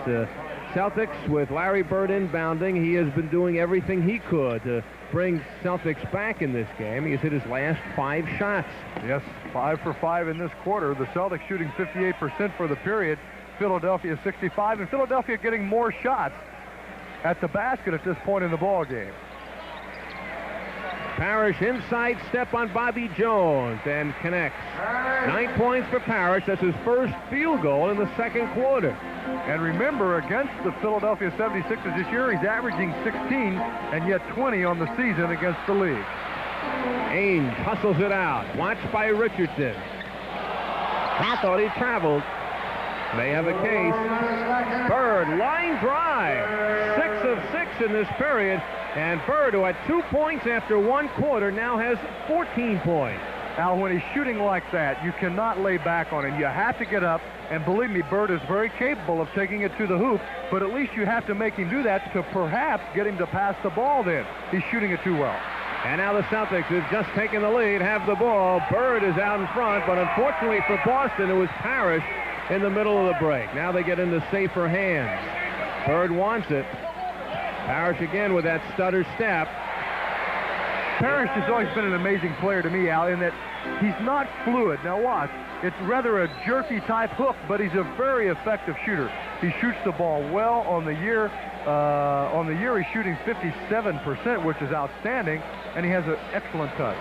Celtics with Larry Bird inbounding, he has been doing everything he could to bring Celtics back in this game. He has hit his last 5 shots. Yes, 5 for 5 in this quarter. The Celtics shooting 58% for the period. Philadelphia 65, and Philadelphia getting more shots at the basket at this point in the ball game. Parrish inside step on Bobby Jones and connects. 9 points for Parrish. That's his first field goal in the second quarter. And remember, against the Philadelphia 76ers this year, he's averaging 16 and yet 20 on the season against the league. Ainge hustles it out. Watched by Richardson. I thought he traveled. may have a case. Bird, line drive. 6 of 6 in this period. And Bird, who had 2 points after 1 quarter, now has 14 points. Al, when he's shooting like that, you cannot lay back on him. You have to get up, and believe me, Bird is very capable of taking it to the hoop, but at least you have to make him do that to perhaps get him to pass the ball then. He's shooting it too well. And now the Celtics, who've just taken the lead, have the ball. Bird is out in front, but unfortunately for Boston, it was Parrish in the middle of the break. Now they get into safer hands. Bird wants it. Parrish again with that stutter step. Parrish has always been an amazing player to me, Al, in that he's not fluid. Now watch, it's rather a jerky type hook, but he's a very effective shooter. He shoots the ball well on the year. He's shooting 57%, which is outstanding, and he has an excellent touch.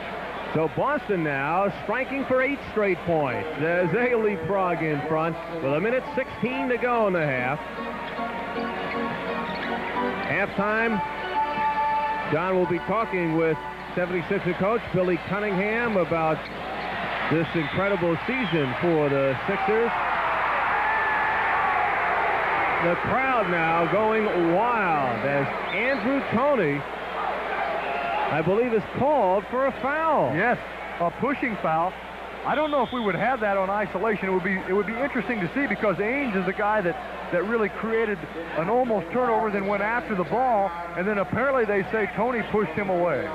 So Boston now striking for 8 straight points. There's a leapfrog in front with 1:16 to go in the half. Halftime, John will be talking with 76er coach Billy Cunningham about this incredible season for the Sixers. The crowd now going wild as Andrew Toney, I believe, is called for a foul. Yes, a pushing foul. I don't know if we would have that on isolation. It would be interesting to see, because Ainge is the guy that really created an almost turnover, then went after the ball, and then apparently they say Toney pushed him away.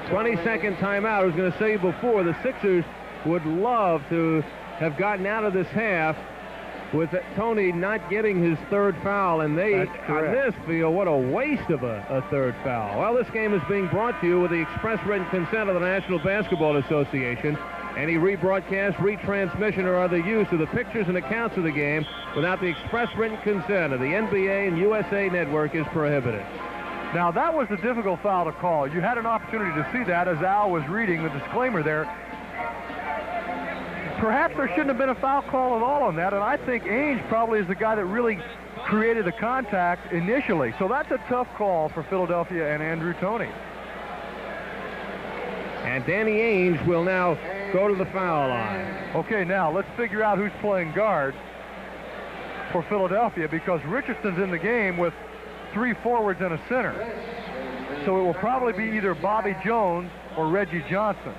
20-second timeout. I was going to say before, the Sixers would love to have gotten out of this half with Toney not getting his 3rd foul, and they, on this, feel what a waste of a 3rd foul. Well, this game is being brought to you with the express written consent of the National Basketball Association. Any rebroadcast, retransmission, or other use of the pictures and accounts of the game without the express written consent of the NBA and USA Network is prohibited. Now, that was a difficult foul to call. You had an opportunity to see that as Al was reading the disclaimer there. Perhaps there shouldn't have been a foul call at all on that, and I think Ainge probably is the guy that really created the contact initially. So that's a tough call for Philadelphia and Andrew Toney. And Danny Ainge will now go to the foul line. Okay, now let's figure out who's playing guard for Philadelphia, because Richardson's in the game with 3 forwards and a center. So it will probably be either Bobby Jones or Reggie Johnson.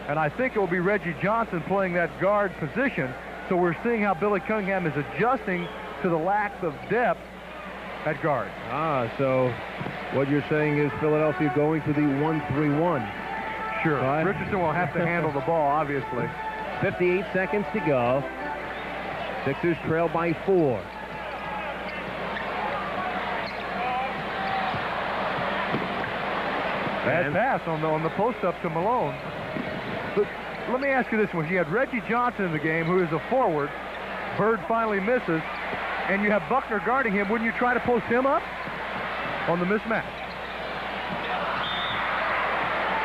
And I think it will be Reggie Johnson playing that guard position. So we're seeing how Billy Cunningham is adjusting to the lack of depth at guard. So what you're saying is Philadelphia going to the 1-3-1. Sure. Right. Richardson will have to handle the ball, obviously. 58 seconds to go. Sixers trail by 4. Bad pass on the post-up to Malone. But let me ask you this one. You had Reggie Johnson in the game, who is a forward. Bird finally misses, and you have Buckner guarding him. Wouldn't you try to post him up on the mismatch?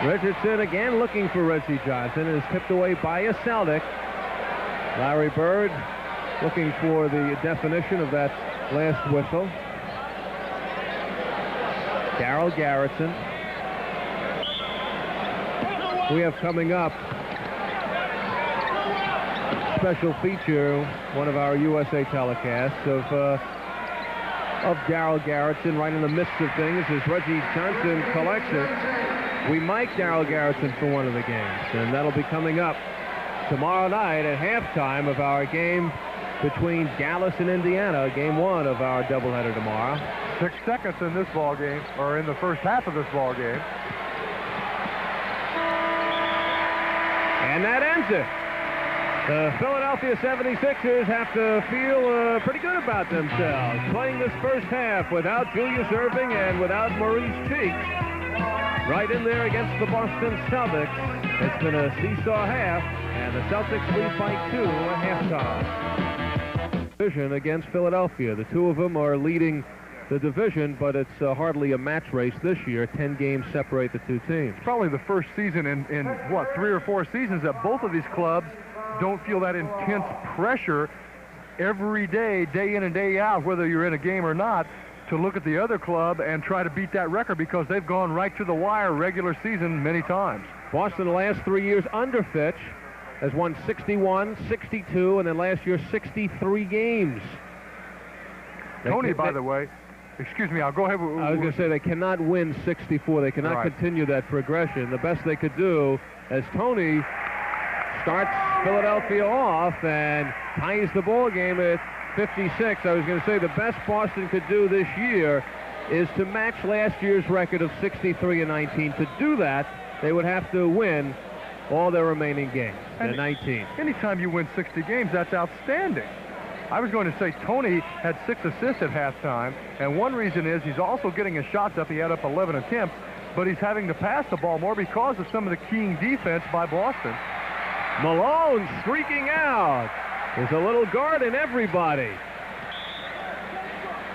Richardson again looking for Reggie Johnson, and is tipped away by a Celtic. Larry Bird looking for the definition of that last whistle. Darryl Garretson. We have coming up special feature, one of our USA telecasts of Darryl Garretson right in the midst of things as Reggie Johnson collects it. We mic Darryl Garretson for one of the games, and that'll be coming up tomorrow night at halftime of our game between Dallas and Indiana, game 1 of our doubleheader tomorrow. 6 seconds in this ball game, or in the first half of this ball game. And that ends it. The Philadelphia 76ers have to feel pretty good about themselves, playing this first half without Julius Erving and without Maurice Cheeks. Right in there against the Boston Celtics. It's been a seesaw half, and the Celtics lead by 2 at halftime. Division against Philadelphia. The two of them are leading the division, but it's hardly a match race this year. 10 games separate the two teams. It's probably the first season in what, 3 or 4 seasons that both of these clubs don't feel that intense pressure every day, day in and day out, whether you're in a game or not, to look at the other club and try to beat that record, because they've gone right to the wire regular season many times. Boston the last 3 years under Fitch, has won 61, 62, and then last year 63 games. Tony, by the way, excuse me, I'll go ahead. I was going to say they cannot win 64. They cannot continue that progression. The best they could do, as Tony starts Philadelphia off and ties the ball game at 56. I was going to say the best Boston could do this year is to match last year's record of 63-19. To do that, they would have to win all their remaining games, the 19. Anytime you win 60 games, that's outstanding. I was going to say Tony had 6 assists at halftime, and one reason is he's also getting his shots up. He had up 11 attempts, but he's having to pass the ball more because of some of the keen defense by Boston. Malone streaking out. There's a little guard in everybody.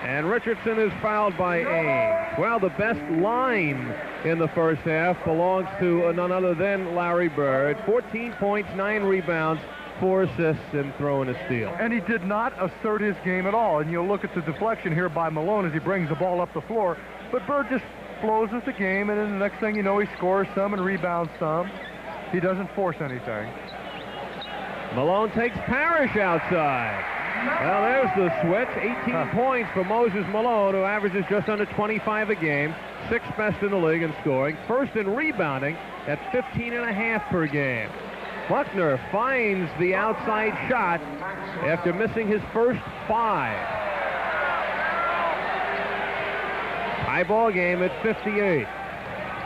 And Richardson is fouled by Ames. Well, the best line in the first half belongs to none other than Larry Bird. 14 points, 9 rebounds, 4 assists, and throwing a steal. And he did not assert his game at all. And you'll look at the deflection here by Malone as he brings the ball up the floor. But Bird just flows with the game, and then the next thing you know, he scores some and rebounds some. He doesn't force anything. Malone takes Parrish outside. Well, there's the switch. 18 points for Moses Malone, who averages just under 25 a game. 6th best in the league in scoring. First in rebounding at 15.5 per game. Buckner finds the outside shot after missing his first 5. High ball game at 58.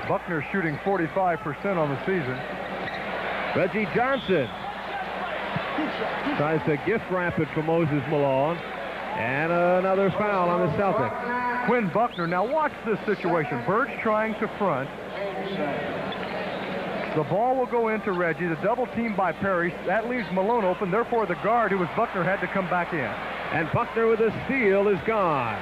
Buckner shooting 45% on the season. Reggie Johnson tries to gift wrap it for Moses Malone. And another foul on the Celtics. Quinn Buckner. Now watch this situation. Bird's trying to front. The ball will go into Reggie. The double team by Parrish. That leaves Malone open. Therefore, the guard, who was Buckner, had to come back in. And Buckner with a steal is gone.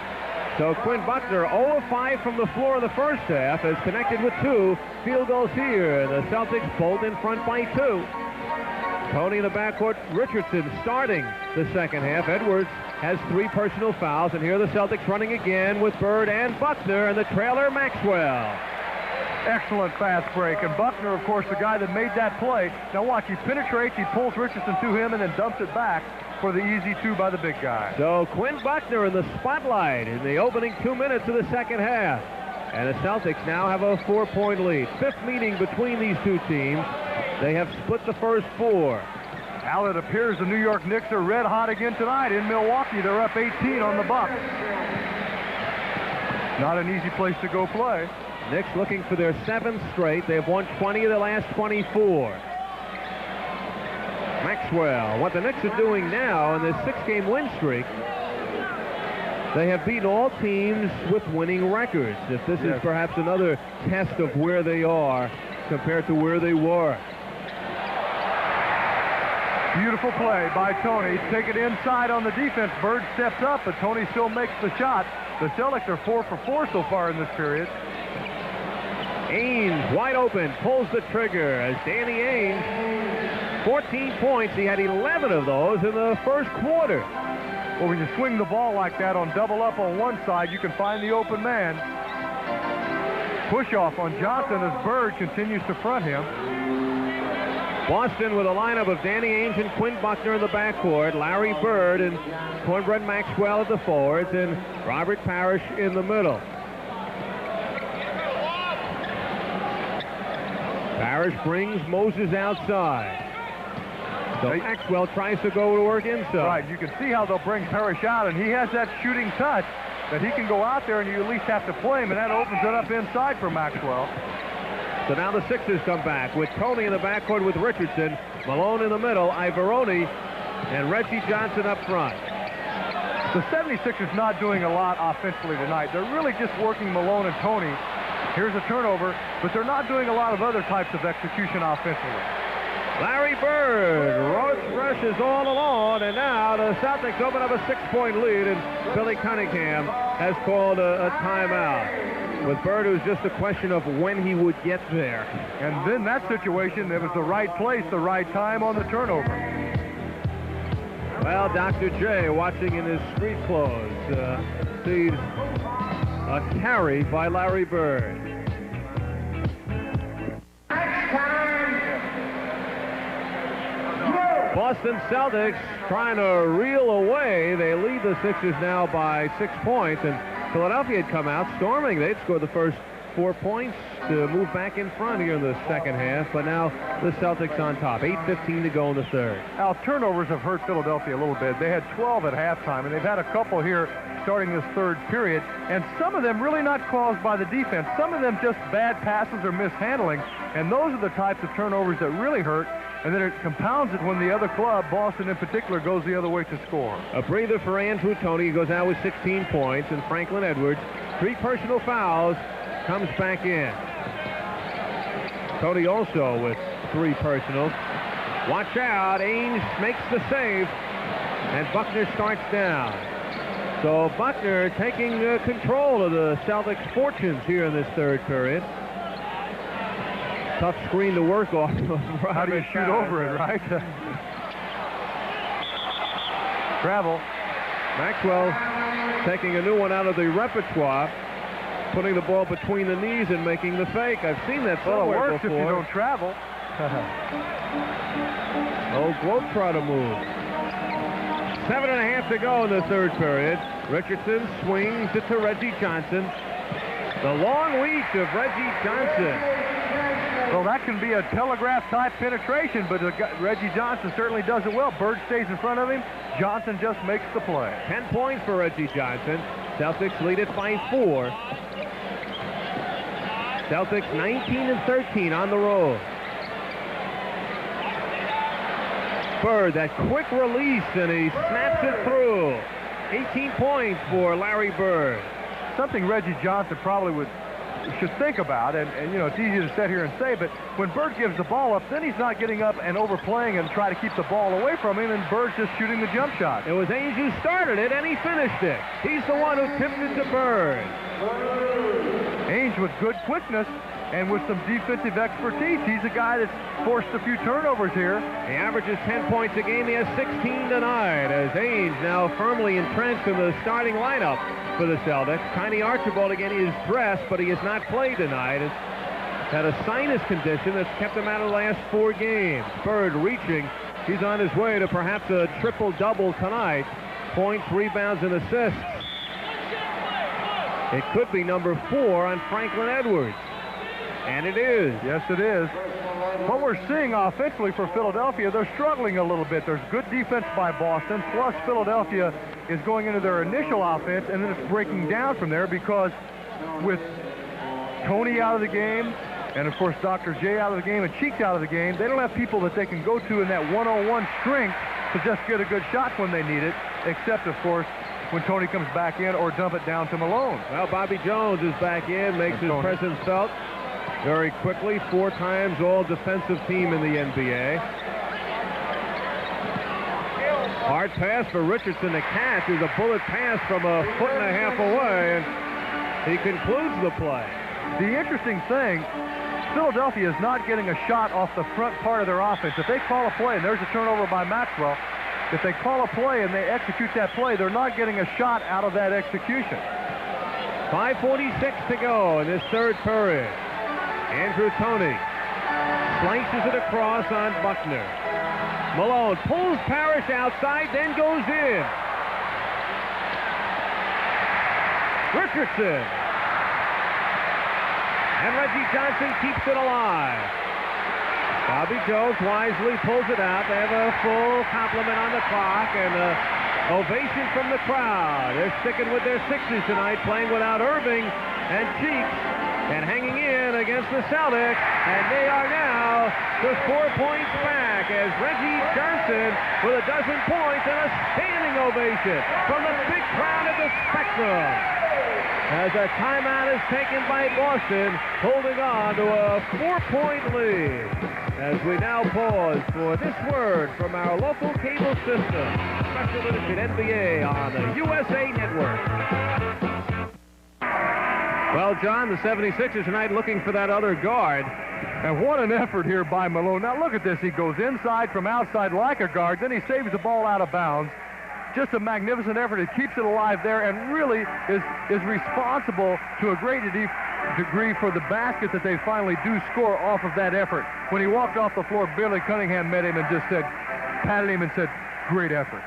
So Quinn Buckner 0 of 5 from the floor in the first half, has connected with 2 field goals here. The Celtics both in front by 2. Tony in the backcourt. Richardson starting the second half. Edwards has 3 personal fouls, and here the Celtics running again with Bird and Buckner, and the trailer Maxwell. Excellent fast break, and Buckner, of course, the guy that made that play. Now watch, he penetrates, he pulls Richardson to him, and then dumps it back for the easy 2 by the big guy. So Quinn Buckner in the spotlight in the opening 2 minutes of the second half. And the Celtics now have a 4-point lead. 5th meeting between these two teams. They have split the first 4. Now it appears the New York Knicks are red hot again tonight in Milwaukee. They're up 18 on the Bucks. Not an easy place to go play. Knicks looking for their 7th straight. They have won 20 of their last 24. Maxwell, what the Knicks are doing now in this 6-game win streak, they have beaten all teams with winning records. If this is perhaps another test of where they are compared to where they were. Beautiful play by Tony. Take it inside on the defense. Bird steps up, but Tony still makes the shot. The Celtics are 4 for 4 so far in this period. Ainge wide open, pulls the trigger as Danny Ainge, 14 points. He had 11 of those in the first quarter. Well, when you swing the ball like that on double up on one side, you can find the open man. Push off on Johnson as Bird continues to front him. Boston with a lineup of Danny Ainge and Quinn Buckner in the backcourt, Larry Bird and Cornbread Maxwell at the forwards, and Robert Parrish in the middle. Parrish brings Moses outside. So Maxwell tries to go to work inside. Right, you can see how they'll bring Parrish out, and he has that shooting touch that he can go out there and you at least have to play him, and that opens it up inside for Maxwell. So now the Sixers come back with Tony in the backcourt with Richardson, Malone in the middle, Ivoroni, and Reggie Johnson up front. The 76ers not doing a lot offensively tonight. They're really just working Malone and Tony. Here's a turnover, but they're not doing a lot of other types of execution offensively. Larry Bird rushes all along, and now the Celtics open up a 6-point lead, and Billy Cunningham has called a timeout. With Bird, it was just a question of when he would get there. And in that situation, it was the right place, the right time on the turnover. Well, Dr. J, watching in his street clothes, sees a carry by Larry Bird. Boston Celtics trying to reel away. They lead the Sixers now by 6 points, and Philadelphia had come out storming. They'd scored the first 4 points to move back in front here in the second half, but now the Celtics on top. 8:15 to go in the third. Now, turnovers have hurt Philadelphia a little bit. They had 12 at halftime, and they've had a couple here starting this third period, and some of them really not caused by the defense. Some of them just bad passes or mishandling, and those are the types of turnovers that really hurt, and then it compounds it when the other club, Boston in particular, goes the other way to score. A breather for Andrew Toney. He goes out with 16 points, and Franklin Edwards, 3 personal fouls, comes back in. Toney also with 3 personals. Watch out. Ainge makes the save, and Buckner starts down. So Buckner taking control of the Celtics' fortunes here in this third period. Tough screen to work off. How do you shoot over it, right? Travel. Maxwell taking a new one out of the repertoire, putting the ball between the knees and making the fake. I've seen that somewhere well, it works before. if you don't travel. Old Globetrotter move. 7.5 to go in the third period. Richardson swings it to Reggie Johnson. The long reach of Reggie Johnson. Well, that can be a telegraph-type penetration, but Reggie Johnson certainly does it well. Bird stays in front of him. Johnson just makes the play. 10 points for Reggie Johnson. Celtics lead it by 4. Celtics 19-13 on the road. Bird, that quick release, and he snaps it through. 18 points for Larry Bird. Something Reggie Johnson probably should think about, and you know, it's easy to sit here and say, but when Bird gives the ball up, then he's not getting up and overplaying and try to keep the ball away from him, and Bird's just shooting the jump shot. It was Ainge who started it, and he finished it. He's the one who tipped it to Bird. Ainge with good quickness and with some defensive expertise. He's a guy that's forced a few turnovers here. He averages 10 points a game. He has 16 tonight, as Ainge now firmly entrenched in the starting lineup for the Celtics. Tiny Archibald again, he is dressed, but he has not played tonight. He's had a sinus condition that's kept him out of the last 4 games. Bird reaching. He's on his way to perhaps a triple-double tonight. Points, rebounds, and assists. It could be number 4 on Franklin Edwards. And it is. Yes, it is. What we're seeing offensively for Philadelphia, they're struggling a little bit. There's good defense by Boston, plus Philadelphia is going into their initial offense, and then it's breaking down from there because with Toney out of the game, and of course Dr. J out of the game, and Cheeks out of the game, they don't have people that they can go to in that one-on-one strength to just get a good shot when they need it, except, of course, when Toney comes back in or dump it down to Malone. Well, Bobby Jones is back in, makes his presence felt very quickly. 4 times all-defensive team in the NBA. Hard pass for Richardson to catch. It was a bullet pass from 1.5 feet away, and he concludes the play. The interesting thing, Philadelphia is not getting a shot off the front part of their offense. If they call a play, and there's a turnover by Maxwell, if they call a play and they execute that play, they're not getting a shot out of that execution. 5:46 to go in this third period. Andrew Toney slices it across on Buckner. Malone pulls Parrish outside, then goes in. Richardson. And Reggie Johnson keeps it alive. Bobby Jones wisely pulls it out. They have a full complement on the clock, and an ovation from the crowd. They're sticking with their Sixers tonight, playing without Erving and Cheeks, and hanging in against the Celtics, and they are now just 4 points back as Reggie Johnson with a dozen points and a standing ovation from the big crowd at the Spectrum. As a timeout is taken by Boston, holding on to a 4-point lead. As we now pause for this word from our local cable system, Special Edition NBA on the USA Network. Well, John, the 76ers tonight looking for that other guard. And what an effort here by Malone. Now look at this. He goes inside from outside like a guard, then he saves the ball out of bounds. Just a magnificent effort. He keeps it alive there and really is responsible to a great degree for the basket that they finally do score off of that effort. When he walked off the floor, Billy Cunningham met him and just said, patted him and said, great effort.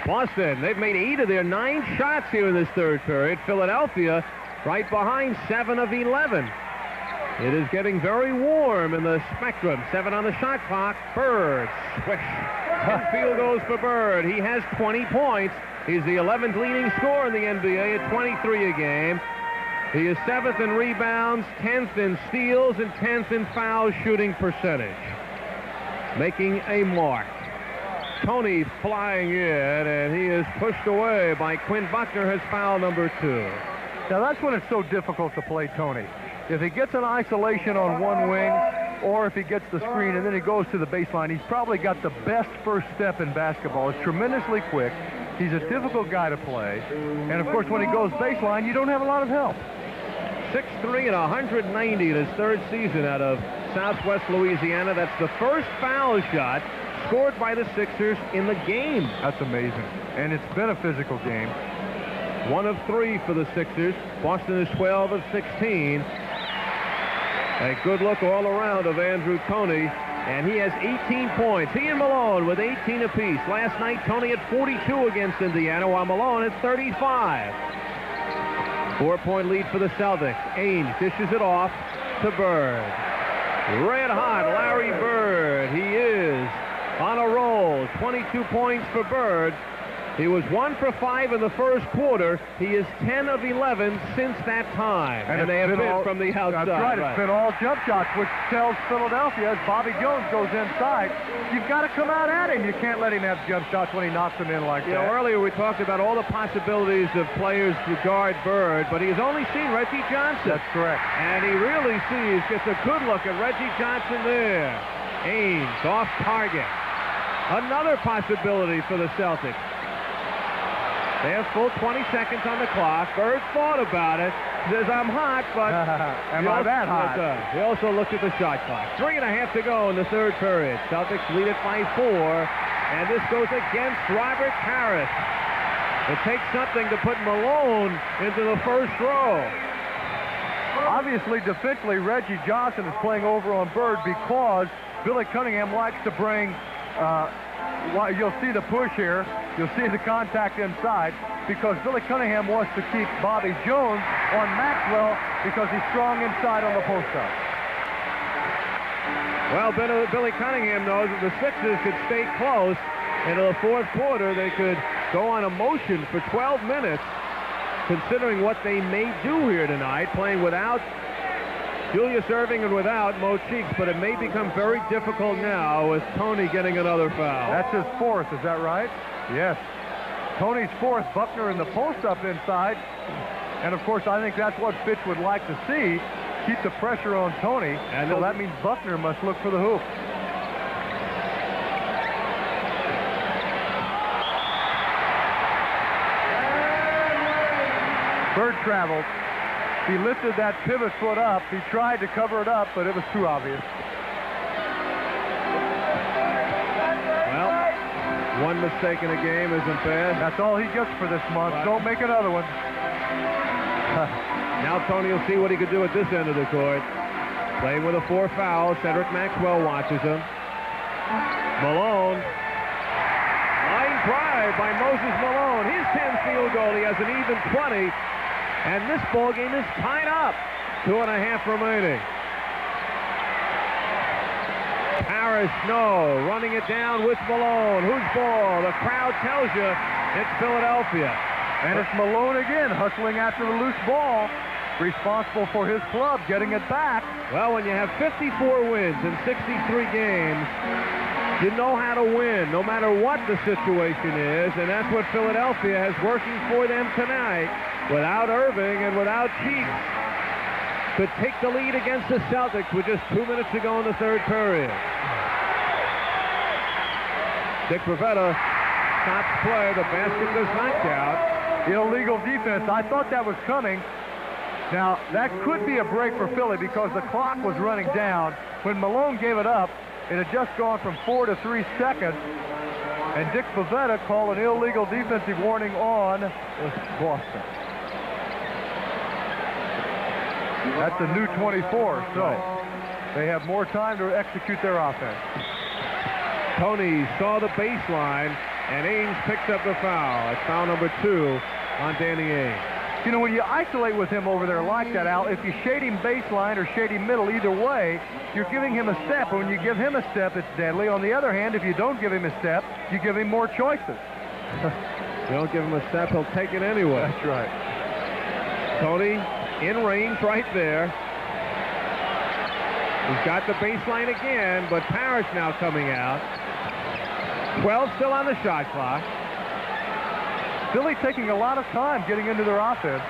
Boston, they've made 8 of their 9 shots here in this third period. Philadelphia right behind, 7 of 11. It is getting very warm in the Spectrum. 7 on the shot clock. Bird, swish. 10 field goals for Bird. He has 20 points. He's the 11th leading scorer in the NBA at 23 a game. He is 7th in rebounds, 10th in steals, and 10th in foul shooting percentage. Making a mark. Tony flying in, and he is pushed away by Quinn Buckner, his foul number 2. Now that's when it's so difficult to play Tony. If he gets an isolation on one wing, or if he gets the screen and then he goes to the baseline, he's probably got the best first step in basketball. It's tremendously quick. He's a difficult guy to play. And of course, when he goes baseline, you don't have a lot of help. 6'3" and 190 in his 3rd season out of Southwest Louisiana. That's the first foul shot scored by the Sixers in the game. That's amazing. And it's been a physical game. 1 of 3 for the Sixers. Boston is 12 of 16. A good look all around of Andrew Toney, and he has 18 points. He and Malone with 18 apiece. Last night, Toney had 42 against Indiana, while Malone had 35. 4-point lead for the Celtics. Ainge dishes it off to Bird. Red hot Larry Bird. He is on a roll. 22 points for Bird. He was 1 for 5 in the first quarter. He is 10 of 11 since that time. And they have been from the outside. That's right. It's been all jump shots, which tells Philadelphia, as Bobby Jones goes inside, you've got to come out at him. You can't let him have jump shots when he knocks them in like that. Earlier we talked about all the possibilities of players to guard Bird, but he's only seen Reggie Johnson. That's correct. And he really gets a good look at Reggie Johnson there. Ainge off target. Another possibility for the Celtics. They have full 20 seconds on the clock. Bird thought about it. Says, I'm hot, but... Am I that hot? He also looked at the shot clock. 3.5 to go in the 3rd period. Celtics lead it by 4. And this goes against Robert Harris. It takes something to put Malone into the first row. Obviously, defensively, Reggie Johnson is playing over on Bird because Billy Cunningham likes to bring... you'll see the push here. You'll see the contact inside because Billy Cunningham wants to keep Bobby Jones on Maxwell because he's strong inside on the post-up. Well, Billy Cunningham knows that the Sixers could stay close into the 4th quarter. They could go on a motion for 12 minutes, considering what they may do here tonight, playing without Julius Erving and without Mo Cheeks, but it may become very difficult now with Tony getting another foul. That's his 4th, is that right? Yes. Tony's 4th, Buckner in the post-up inside. And, of course, I think that's what Fitch would like to see, keep the pressure on Tony. And so that means Buckner must look for the hoop. Bird traveled. He lifted that pivot foot up. He tried to cover it up, but it was too obvious. Well, one mistake in a game isn't bad. That's all he gets for this month. Don't make another one. Now Tony will see what he could do at this end of the court. Playing with a 4 foul. Cedric Maxwell watches him. Malone. Line drive by Moses Malone. His 10th field goal. He has an even 20. And this ball game is tied up. 2.5 remaining. Harris, no. Running it down with Malone. Whose ball? The crowd tells you it's Philadelphia. And it's Malone again, hustling after the loose ball. Responsible for his club getting it back. Well, when you have 54 wins in 63 games, you know how to win, no matter what the situation is. And that's what Philadelphia has working for them tonight. Without Erving and without Cheeks, could take the lead against the Celtics with just 2 minutes to go in the 3rd period. Dick Pavetta stops play. The basket does not count. Illegal defense. I thought that was coming. Now, that could be a break for Philly because the clock was running down. When Malone gave it up, it had just gone from 4 to 3 seconds. And Dick Pavetta called an illegal defensive warning on Boston. That's a new 24, so they have more time to execute their offense. Tony saw the baseline, and Ames picks up the foul. It's foul number 2 on Danny Ames. You know, when you isolate with him over there like that, Al, if you shade him baseline or shade him middle, either way, you're giving him a step. When you give him a step, it's deadly. On the other hand, if you don't give him a step, you give him more choices. You don't give him a step, he'll take it anyway. That's right. Tony in range right there. He's got the baseline again, but Parrish now coming out. 12 still on the shot clock. Philly taking a lot of time getting into their offense.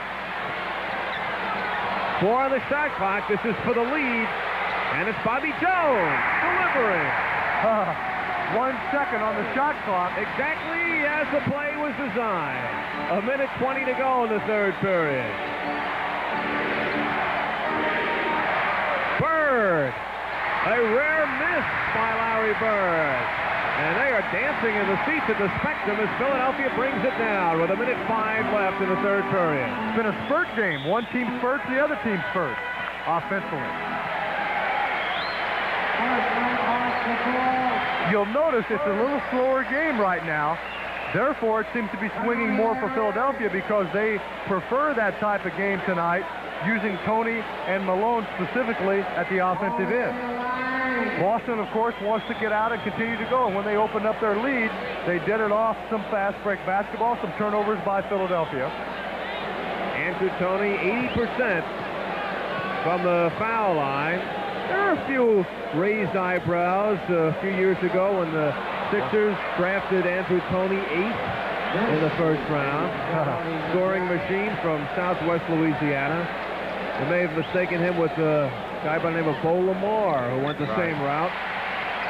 4 on the shot clock. This is for the lead, and it's Bobby Jones delivering. 1 second on the shot clock. Exactly as the play was designed. 1:20 to go in the third period. Bird. A rare miss by Larry Bird. And they are dancing in the seats at the Spectrum as Philadelphia brings it down with 1:05 left in the third period. It's been a spurt game. One team spurts, the other team spurts offensively. You'll notice it's a little slower game right now. Therefore, it seems to be swinging more for Philadelphia because they prefer that type of game tonight, using Tony and Malone specifically at the offensive end. Boston, of course, wants to get out and continue to go. And when they opened up their lead, they did it off some fast break basketball, some turnovers by Philadelphia. Andrew Toney, 80% from the foul line. There are a few raised eyebrows a few years ago when the Sixers drafted Andrew Toney 8th in the first round. Scoring machine from southwest Louisiana. They may have mistaken him with a guy by the name of Bo Lamar, who went the same route.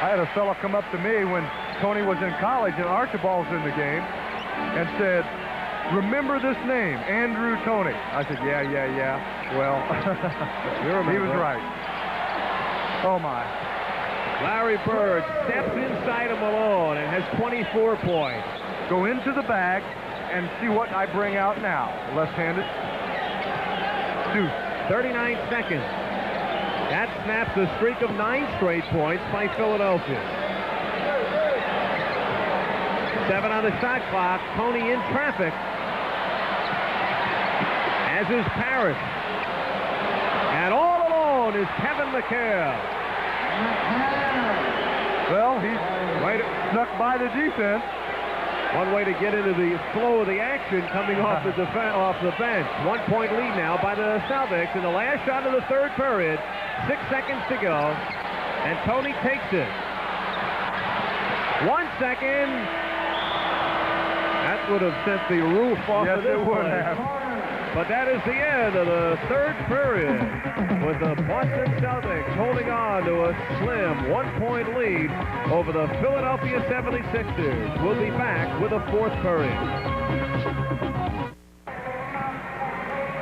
I had a fellow come up to me when Tony was in college and Archibald's in the game and said, "Remember this name, Andrew Toney." I said, yeah. Well, he was right. Oh, my. Larry Bird steps inside of Malone and has 24 points. Go into the bag and see what I bring out now. Left-handed. 39 seconds. That snaps a streak of 9 straight points by Philadelphia. 7 on the shot clock. Tony in traffic. As is Parrish. And all alone is Kevin McHale. Well, he snuck by the defense. One way to get into the flow of the action coming off the bench. 1 point lead now by the Celtics in the last shot of the third period. 6 seconds to go. And Tony takes it. 1 second. That would have sent the roof off of this it would place. have. But that is the end of the third period with the Boston Celtics holding on to a slim 1 point lead over the Philadelphia 76ers. We'll be back with a fourth period.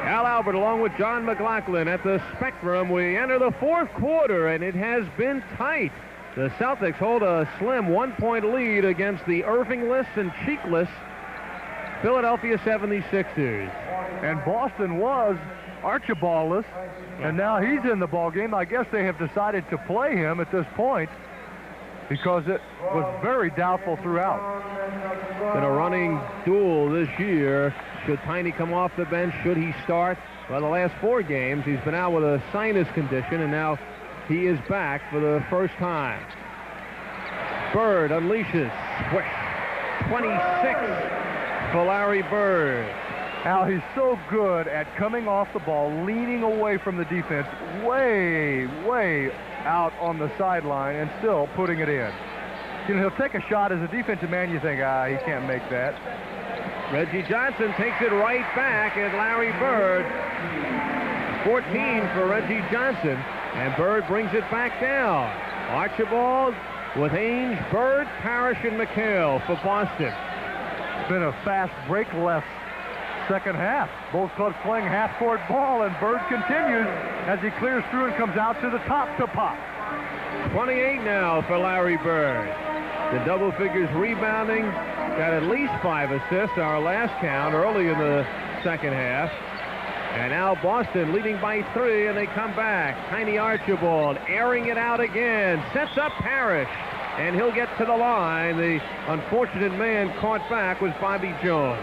Al Albert along with John McLaughlin at the Spectrum. We enter the fourth quarter and it has been tight. The Celtics hold a slim 1 point lead against the Erving-less and Cheek-less Philadelphia 76ers. And Boston was Archibald-less, and now he's in the ball game. I guess they have decided to play him at this point because it was very doubtful throughout. Been a running duel this year. Should Tiny come off the bench? Should he start? Well, the last 4 games, he's been out with a sinus condition, and now he is back for the first time. Bird unleashes. Swish. 26 for Larry Bird. Al, he's so good at coming off the ball, leaning away from the defense, way out on the sideline, and still putting it in. You know, he'll take a shot as a defensive man. You think, he can't make that. Reggie Johnson takes it right back at Larry Bird. 14 for Reggie Johnson, and Bird brings it back down. Archibald with Ainge, Bird, Parrish, and McHale for Boston. It's been a fast break-left second half. Both clubs playing half-court ball, and Bird continues as he clears through and comes out to the top to pop. 28 now for Larry Bird. The double figures rebounding, got at least 5 assists, our last count, early in the second half. And now Boston leading by 3, and they come back. Tiny Archibald airing it out again. Sets up Parrish. and he'll get to the line. The unfortunate man caught back was Bobby Jones.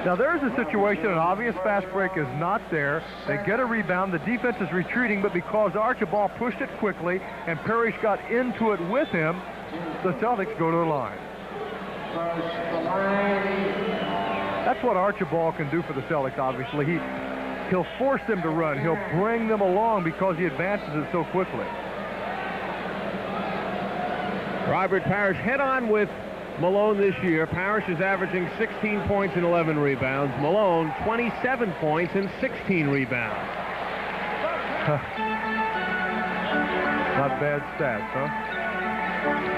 Now there's a situation, an obvious fast break is not there. They get a rebound, the defense is retreating, but because Archibald pushed it quickly and Parrish got into it with him, the Celtics go to the line. That's what Archibald can do for the Celtics, obviously. He'll force them to run. He'll bring them along because he advances it so quickly. Robert Parrish head on with Malone this year. Parrish is averaging 16 points and 11 rebounds. Malone, 27 points and 16 rebounds. Not bad stats, huh?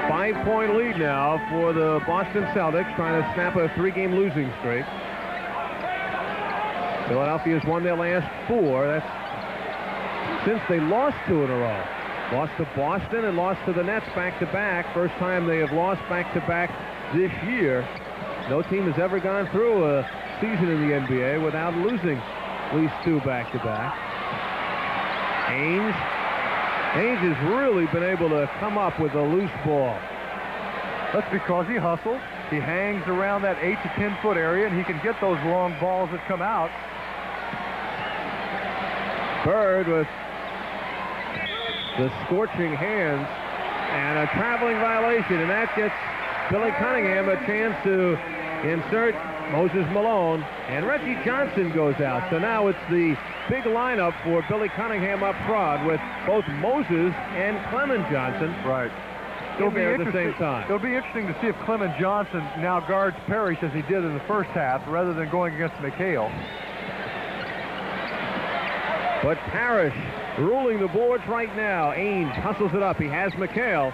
5-point lead now for the Boston Celtics, trying to snap a 3-game losing streak. Philadelphia's won their last 4. That's since they lost 2 in a row. Lost to Boston and lost to the Nets back-to-back. First time they have lost back-to-back this year. No team has ever gone through a season in the NBA without losing at least 2 back-to-back. Ainge has really been able to come up with a loose ball. That's because he hustles. He hangs around that 8 to 10 foot area, and he can get those long balls that come out. Bird with the scorching hands and a traveling violation, and that gets Billy Cunningham a chance to insert Moses Malone, and Reggie Johnson goes out. So now it's the big lineup for Billy Cunningham up front with both Moses and Clement Johnson. Right. It'll be at the same time. It'll be interesting to see if Clement Johnson now guards Parrish as he did in the first half rather than going against McHale. But Parrish ruling the boards right now. Ainge hustles it up. He has McHale.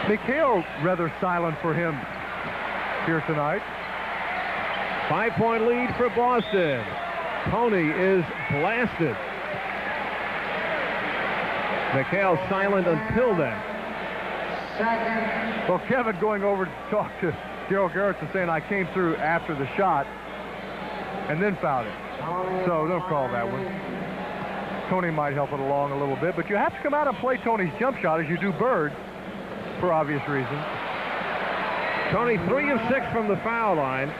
McHale rather silent for him here tonight. 5-point lead for Boston. Tony is blasted. McHale silent until then. Well, Kevin going over to talk to Daryl Garrison saying I came through after the shot and then fouled it. So don't call that one. Tony might help it along a little bit, but you have to come out and play Tony's jump shot as you do Bird for obvious reasons. Tony 3 of 6 from the foul line.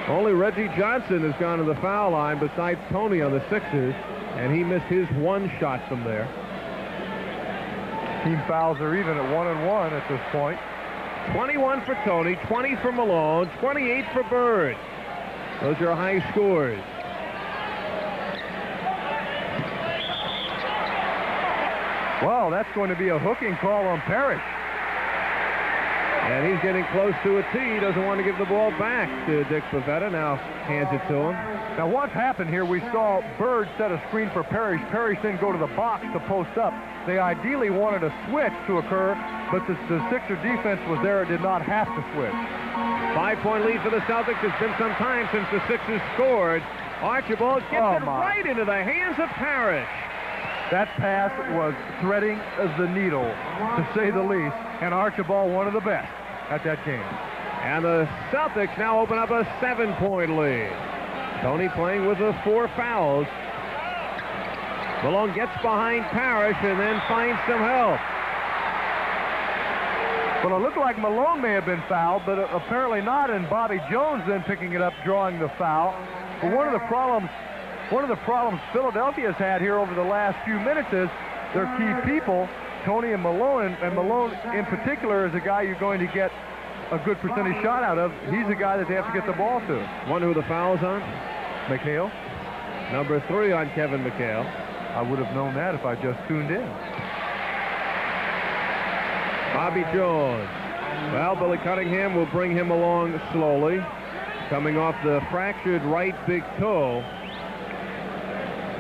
Only Reggie Johnson has gone to the foul line besides Tony on the Sixers, and he missed his 1 shot from there. Team fouls are even at 1-1 at this point. 21 for Tony, 20 for Malone, 28 for Bird. Those are high scores. Well, that's going to be a hooking call on Parrish. And he's getting close to a tee. Doesn't want to give the ball back to Dick Pavetta. Now hands it to him. Now what's happened here, we saw Bird set a screen for Parrish. Parrish then go to the box to post up. They ideally wanted a switch to occur, but the Sixer defense was there. It did not have to switch. 5-point lead for the Celtics. It's been some time since the Sixers scored. Archibald gets it right into the hands of Parrish. That pass was threading as the needle, to say the least, and Archibald one of the best at that game. And the Celtics now open up a 7-point lead. Tony playing with the 4 fouls. Malone gets behind Parrish and then finds some help. Well, it looked like Malone may have been fouled, but apparently not, and Bobby Jones then picking it up, drawing the foul. But one of the problems Philadelphia's had here over the last few minutes is their key people, Tony and Malone, and Malone in particular is a guy you're going to get a good percentage shot out of. He's a guy that they have to get the ball to. Wonder who the foul's on? McHale. Number 3 on Kevin McHale. I would have known that if I just tuned in. Bobby Jones. Well, Billy Cunningham will bring him along slowly. Coming off the fractured right big toe.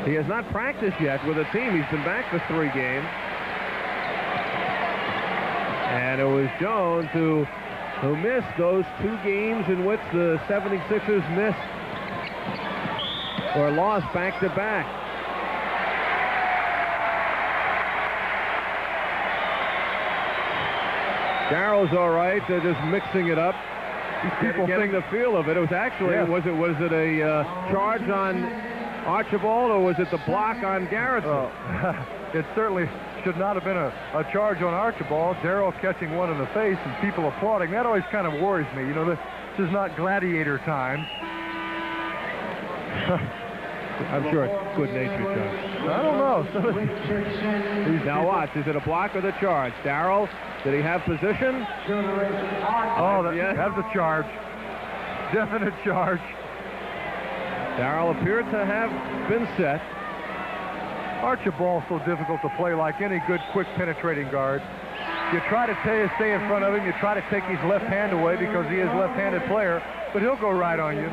He has not practiced yet with a team. He's been back for 3 games. And it was Jones who missed those 2 games in which the 76ers missed or lost back-to-back. Darrow's all right. They're just mixing it up. These people getting the feel of it. It was actually, was it a charge on Archibald, or was it the block on Garrison? It certainly should not have been a charge on Archibald. Darrell catching one in the face and people applauding. That always kind of worries me. You know, this is not gladiator time. I'm sure it's good-natured, John. I don't know. Now watch. Is it a block or the charge? Darrell, did he have position? Oh, that's a charge. Definite charge. Darrell appeared to have been set. Archibald's so difficult to play, like any good, quick, penetrating guard. You try to stay in front of him. You try to take his left hand away because he is a left-handed player, but he'll go right on you.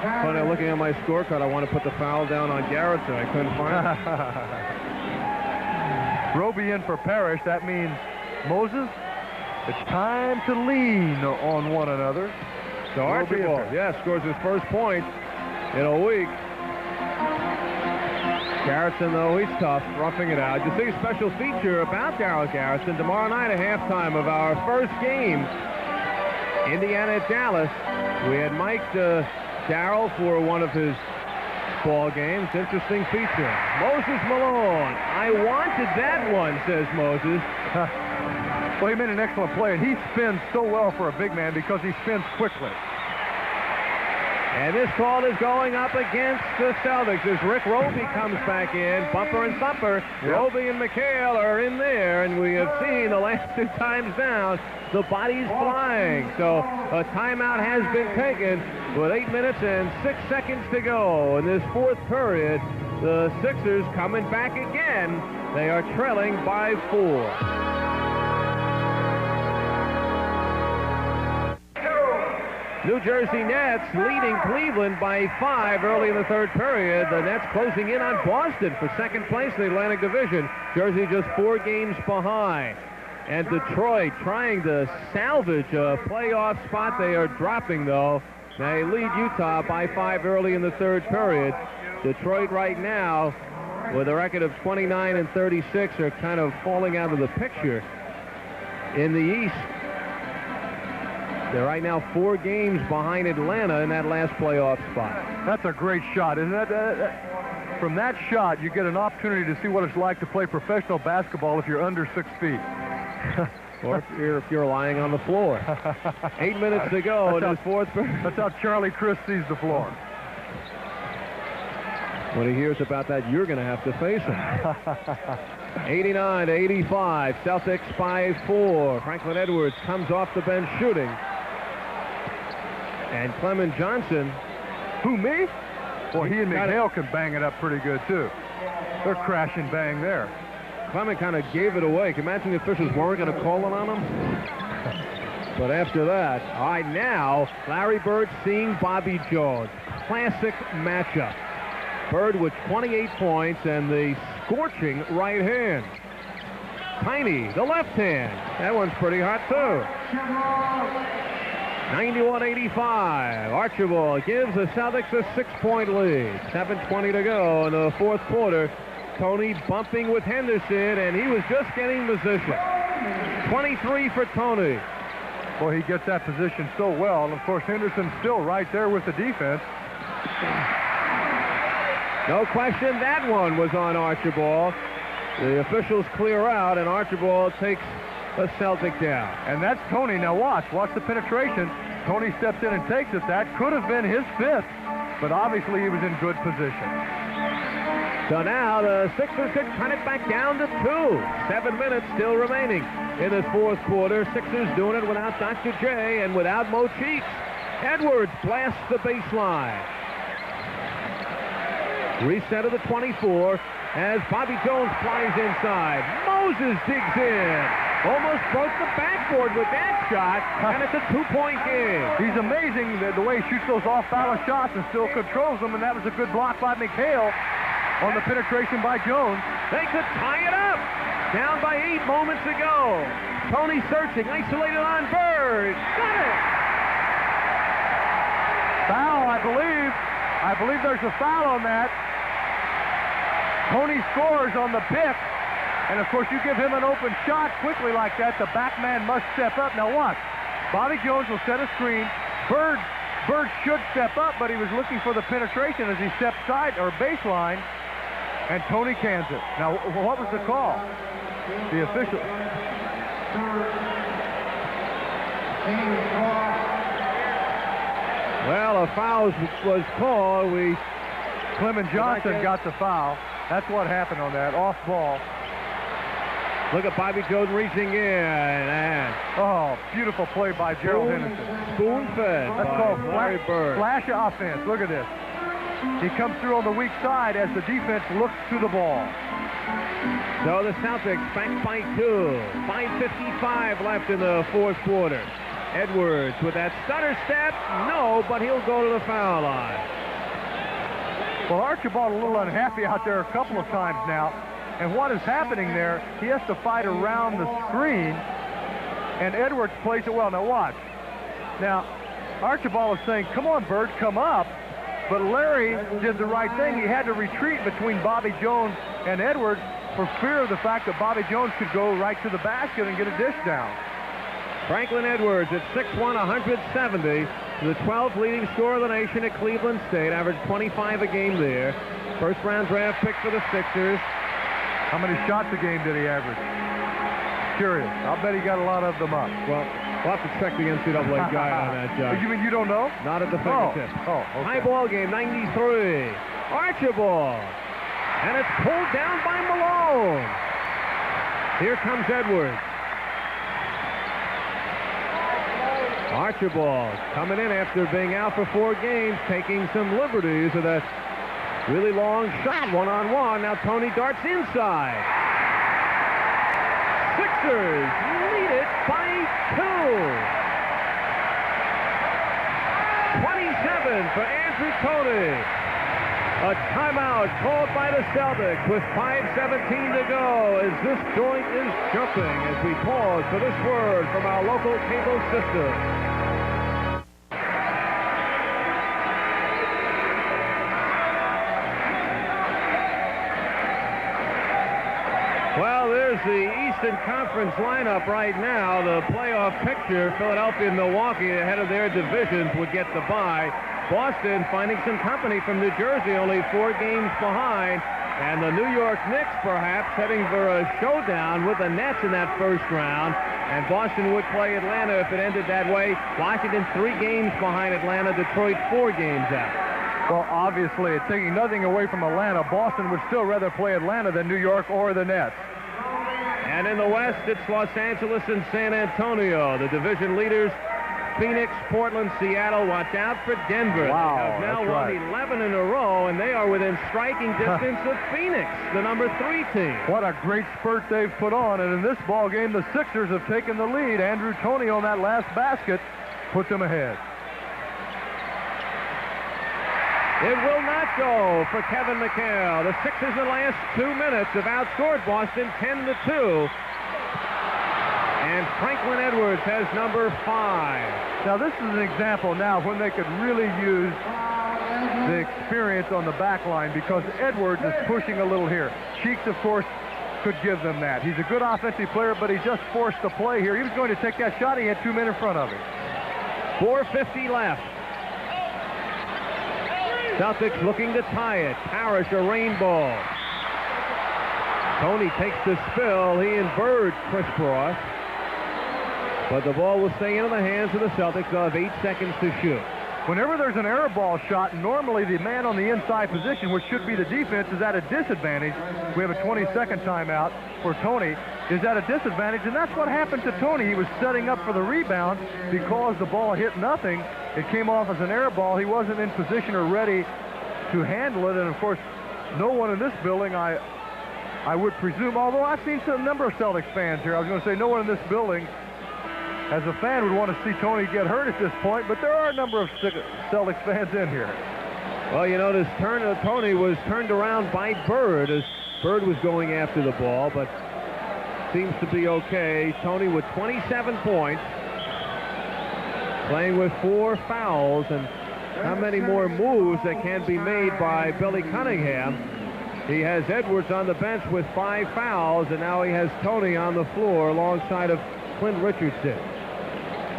Funny, looking at my scorecard, I want to put the foul down on Garrison. I couldn't find it. Roby in for Parrish. That means Moses, it's time to lean on one another. So Archibald, scores his first point in a week. Garrison, though, he's tough, roughing it out. You see a special feature about Darrell Garrison tomorrow night at halftime of our first game, Indiana at Dallas. We had mic'd Darrell for one of his ball games. Interesting feature. Moses Malone. I wanted that one, says Moses. Well, he made an excellent play, and he spins so well for a big man because he spins quickly. And this call is going up against the Celtics as Rick Roby comes back in. Bumper and thumper. Yep. Roby and McHale are in there, and we have seen the last 2 times down, the bodies flying. So a timeout has been taken with 8 minutes and 6 seconds to go in this fourth period. The Sixers coming back again. They are trailing by 4. New Jersey Nets leading Cleveland by 5 early in the third period. The Nets closing in on Boston for second place in the Atlantic Division. Jersey just 4 games behind. And Detroit trying to salvage a playoff spot. They are dropping, though. They lead Utah by 5 early in the third period. Detroit right now, with a record of 29 and 36, are kind of falling out of the picture in the East. They're right now 4 games behind Atlanta in that last playoff spot. That's a great shot, isn't it? From that shot, you get an opportunity to see what it's like to play professional basketball if you're under 6 feet. Or if you're lying on the floor. 8 minutes to go in this fourth period. That's how Charlie Crist sees the floor. When he hears about that, you're going to have to face him. 89 to 85. Celtics by 4. Franklin Edwards comes off the bench shooting. And Clement Johnson. Who, me? Boy, he and McHale can bang it up pretty good, too. They're crash and bang there. Clement kind of gave it away. Can you imagine the officials weren't going to call it on him? But after that, all right, now, Larry Bird seeing Bobby Jones. Classic matchup. Bird with 28 points and the scorching right hand. Tiny, the left hand. That one's pretty hot, too. 91-85. Archibald gives the Celtics a 6-point lead. 7:20 to go in the fourth quarter. Tony bumping with Henderson, and he was just getting position. 23 for Tony. Boy, he gets that position so well. And, of course, Henderson's still right there with the defense. No question that one was on Archibald. The officials clear out, and Archibald takes a Celtic down. And that's Tony. Now watch the penetration. Tony steps in and takes it. That could have been his 5th, but obviously he was in good position. So now the Sixers could cut it back down to 2. 7 minutes still remaining in this fourth quarter. Sixers doing it without Dr. J and without Mo Cheeks. Edwards blasts the baseline. Reset of the 24 as Bobby Jones flies inside. Moses digs in. Almost broke the backboard with that shot, and it's a 2-point game. He's amazing the way he shoots those off-balance shots and still controls them, and that was a good block by McHale on the penetration by Jones. They could tie it up. Down by 8 moments ago. Tony searching, isolated on Bird. Got it. Foul, I believe. I believe there's a foul on that. Tony scores on the pick. And, of course, you give him an open shot quickly like that, the back man must step up. Now watch. Bobby Jones will set a screen. Bird Bird should step up, but he was looking for the penetration as he stepped side or baseline, and Tony cans it. Now, what was the call? The official. Well, a foul was called. Clement Johnson got the foul. That's what happened on that off ball. Look at Bobby Jones reaching in. And oh, beautiful play by Gerald Henderson. Spoon-fed. That's called Larry Bird. Flash offense. Look at this. He comes through on the weak side as the defense looks to the ball. So the Celtics back by 2. 5:55 left in the fourth quarter. Edwards with that stutter step. No, but he'll go to the foul line. Well, Archibald a little unhappy out there a couple of times now. And what is happening there, he has to fight around the screen, and Edwards plays it well. Now watch. Now, Archibald is saying, come on, Bird, come up. But Larry did the right thing. He had to retreat between Bobby Jones and Edwards for fear of the fact that Bobby Jones could go right to the basket and get a dish down. Franklin Edwards at 6'1", 170, the 12th leading scorer of the nation at Cleveland State, averaged 25 a game there. First-round draft pick for the Sixers. How many shots a game did he average? Curious. I'll bet he got a lot of them up. Well, we'll have to check the NCAA guy on that, John. You mean you don't know? Not at the fingertips. Oh, okay. High ball game, 93. Archibald. And it's pulled down by Malone. Here comes Edwards. Archibald coming in after being out for 4 games, taking some liberties with a really long shot, one-on-one. Now Tony darts inside. Sixers lead it by 2. 27 for Andrew Tony. A timeout called by the Celtics with 5:17 to go as this joint is jumping as we pause for this word from our local cable system. Well, there's the Eastern Conference lineup right now. The playoff picture, Philadelphia and Milwaukee ahead of their divisions would get the bye. Boston finding some company from New Jersey, only 4 games behind. And the New York Knicks perhaps heading for a showdown with the Nets in that first round. And Boston would play Atlanta if it ended that way. Washington 3 games behind Atlanta, Detroit 4 games out. Well, obviously, taking nothing away from Atlanta, Boston would still rather play Atlanta than New York or the Nets. And in the West, it's Los Angeles and San Antonio, the division leaders. Phoenix, Portland, Seattle. Watch out for Denver. Wow, they have now won 11 in a row, and they are within striking distance of Phoenix, the number 3 team. What a great spurt they've put on, and in this ball game, the Sixers have taken the lead. Andrew Toney on that last basket put them ahead. It will not go for Kevin McHale. The Sixers in the last 2 minutes have outscored Boston 10-2. And Franklin Edwards has number 5. Now, this is an example now when they could really use the experience on the back line because Edwards is pushing a little here. Cheeks, of course, could give them that. He's a good offensive player, but he just forced the play here. He was going to take that shot. He had 2 men in front of him. 4:50 left. Celtics looking to tie it. Parrish a rainbow. Tony takes the spill. He and Bird crisscross. But the ball will stay into the hands of the Celtics. They'll have 8 seconds to shoot. Whenever there's an air ball shot, normally the man on the inside position, which should be the defense, is at a disadvantage. We have a 20-second timeout for Tony. Is at a disadvantage, and that's what happened to Tony. He was setting up for the rebound because the ball hit nothing. It came off as an air ball. He wasn't in position or ready to handle it, and of course, no one in this building, I would presume, although I've seen a number of Celtics fans here. I was going to say no one in this building as a fan would want to see Tony get hurt at this point, but there are a number of Celtics fans in here. Well, you notice Tony was turned around by Bird as Bird was going after the ball, but seems to be okay. Tony with 27 points, playing with 4 fouls, and how many more moves that can be made by Billy Cunningham. He has Edwards on the bench with 5 fouls, and now he has Tony on the floor alongside of Clint Richardson.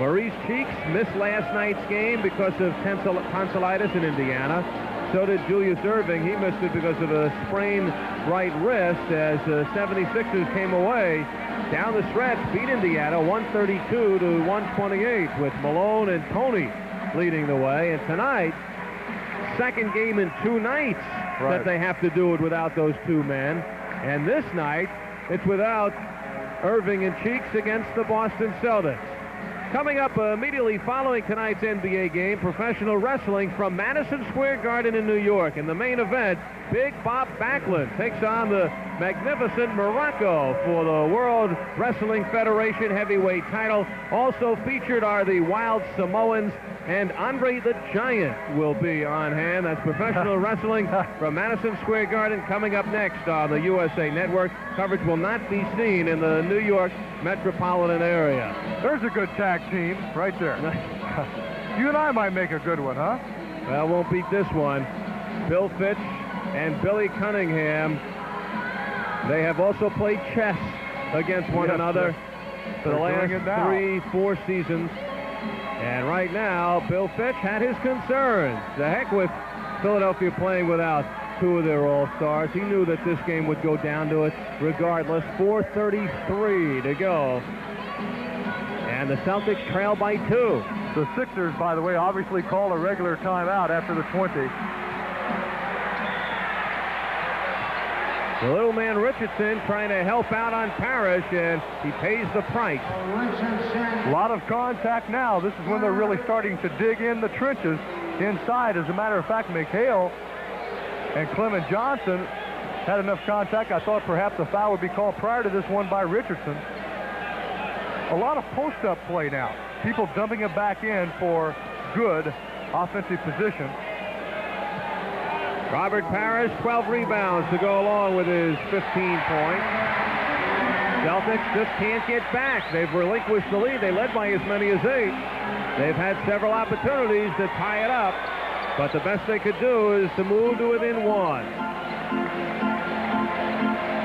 Maurice Cheeks missed last night's game because of tonsillitis in Indiana. So did Julius Erving. He missed it because of a sprained right wrist as the 76ers came away down the stretch, beat Indiana 132 to 128 with Malone and Tony leading the way. And tonight, second game in 2 nights that they have to do it without those 2 men. And this night, it's without Erving and Cheeks against the Boston Celtics. Coming up immediately following tonight's NBA game, professional wrestling from Madison Square Garden in New York. In the main event, Big Bob Backlund takes on the magnificent Morocco for the World Wrestling Federation heavyweight title. Also featured are the Wild Samoans, and Andre the Giant will be on hand. That's professional wrestling from Madison Square Garden coming up next on the USA Network. Coverage will not be seen in the New York metropolitan area. There's a good tag team right there. You and I might make a good one, huh? Well, won't beat this one. Bill Fitch and Billy Cunningham. They have also played chess against one another for the last 3-4 seasons. And right now, Bill Fitch had his concerns. The heck with Philadelphia playing without 2 of their all-stars. He knew that this game would go down to it regardless. 4:33 to go. And the Celtics trail by 2. The Sixers, by the way, obviously called a regular timeout after the 20. The little man Richardson trying to help out on Parrish, and he pays the price. A lot of contact now. This is when they're really starting to dig in the trenches inside. As a matter of fact, McHale and Clement Johnson had enough contact. I thought perhaps a foul would be called prior to this one by Richardson. A lot of post-up play now. People dumping it back in for good offensive position. Robert Parrish, 12 rebounds to go along with his 15 points. Celtics just can't get back. They've relinquished the lead. They led by as many as 8. They've had several opportunities to tie it up, but the best they could do is to move to within 1.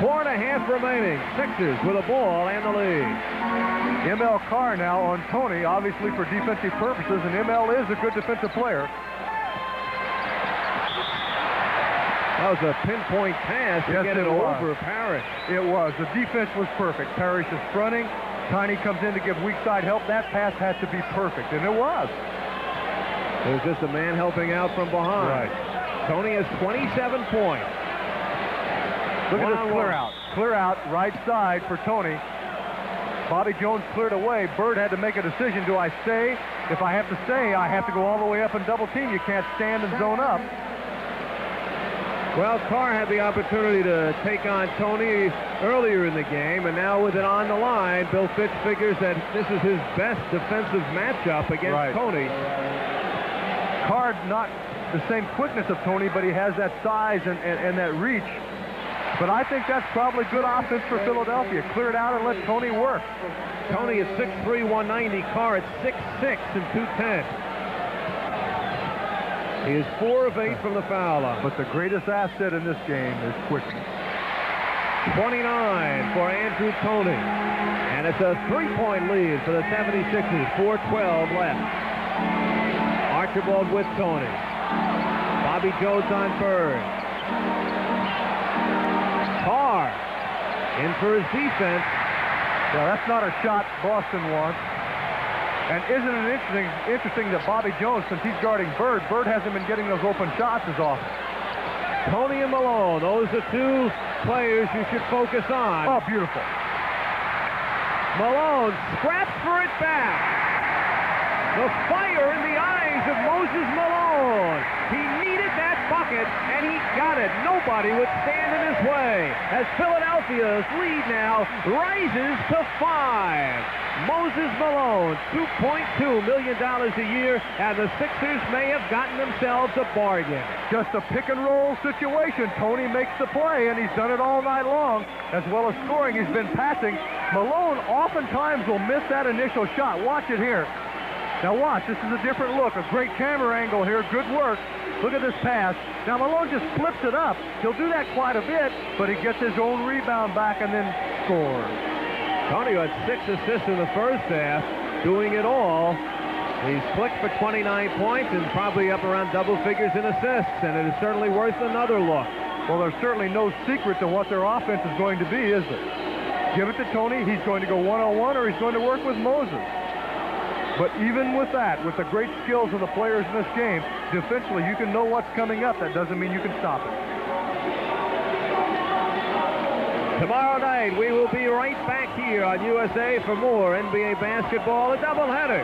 4.5 remaining. Sixers with a ball and the lead. ML Carr now on Tony, obviously for defensive purposes, and ML is a good defensive player. That was a pinpoint pass to get it over Parrish. It was. The defense was perfect. Parrish is fronting. Tiny comes in to give weak side help. That pass had to be perfect, and it was. It was just a man helping out from behind. Right. Tony has 27 points. Look at this clear out. Clear out, right side for Tony. Bobby Jones cleared away. Bird had to make a decision. Do I stay? If I have to stay, I have to go all the way up and double team. You can't stand and zone up. Well, Carr had the opportunity to take on Tony earlier in the game, and now with it on the line, Bill Fitch figures that this is his best defensive matchup against Tony. Carr, not the same quickness of Tony, but he has that size and that reach. But I think that's probably good offense for Philadelphia. Clear it out and let Tony work. Tony is 6'3", 190. Carr at 6'6", and 210. He is 4 of 8 from the foul line. But the greatest asset in this game is quickness. 29 for Andrew Tony. And it's a 3-point lead for the 76ers. 4:12 left. Archibald with Tony. Bobby Jones on Bird. Carr in for his defense. Yeah, that's not a shot Boston wants. And isn't it interesting that Bobby Jones, since he's guarding Bird, Bird hasn't been getting those open shots as often. Tony and Malone, those are 2 players you should focus on. Oh, beautiful. Malone scraps for it back. The fire in the eyes of Moses Malone. He needed that bucket, and he got it. Nobody would stand in his way as Philadelphia's lead now rises to 5. Moses Malone, $2.2 million a year, and the Sixers may have gotten themselves a bargain. Just a pick-and-roll situation. Tony makes the play, and he's done it all night long, as well as scoring. He's been passing. Malone oftentimes will miss that initial shot. Watch it here. Now watch, this is a different look. A great camera angle here. Good work. Look at this pass. Now Malone just flips it up. He'll do that quite a bit, but he gets his own rebound back and then scores. Tony had 6 assists in the first half. doing it all. He's clicked for 29 points and probably up around double figures in assists, and it is certainly worth another look. Well, there's certainly no secret to what their offense is going to be, is there? Give it to Tony. He's going to go one-on-one, or he's going to work with Moses. But even with that, with the great skills of the players in this game, defensively, you can know what's coming up. That doesn't mean you can stop it. Tomorrow night, we will be right back here on USA for more NBA basketball, a doubleheader.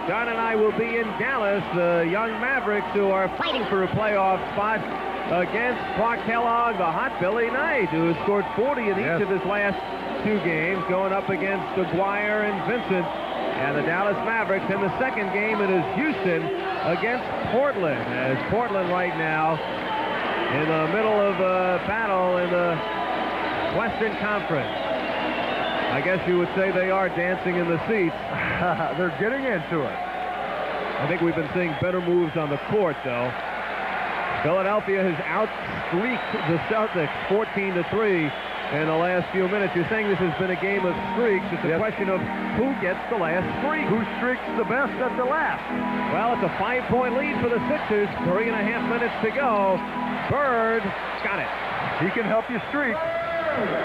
John and I will be in Dallas, the young Mavericks who are fighting for a playoff spot against Clark Kellogg, the hot Billy Knight, who has scored 40 in each of his last 2 games, going up against Aguirre and Vincent and the Dallas Mavericks. In the second game, it is Houston against Portland, as Portland right now in the middle of a battle in the Western Conference. I guess you would say they are dancing in the seats. They're getting into it. I think we've been seeing better moves on the court, though. Philadelphia has outstreaked the Celtics 14-3 in the last few minutes. You're saying this has been a game of streaks. It's a question of who gets the last streak. Who streaks the best at the last? Well, it's a 5-point lead for the Sixers. 3.5 minutes to go. Bird got it. He can help you streak.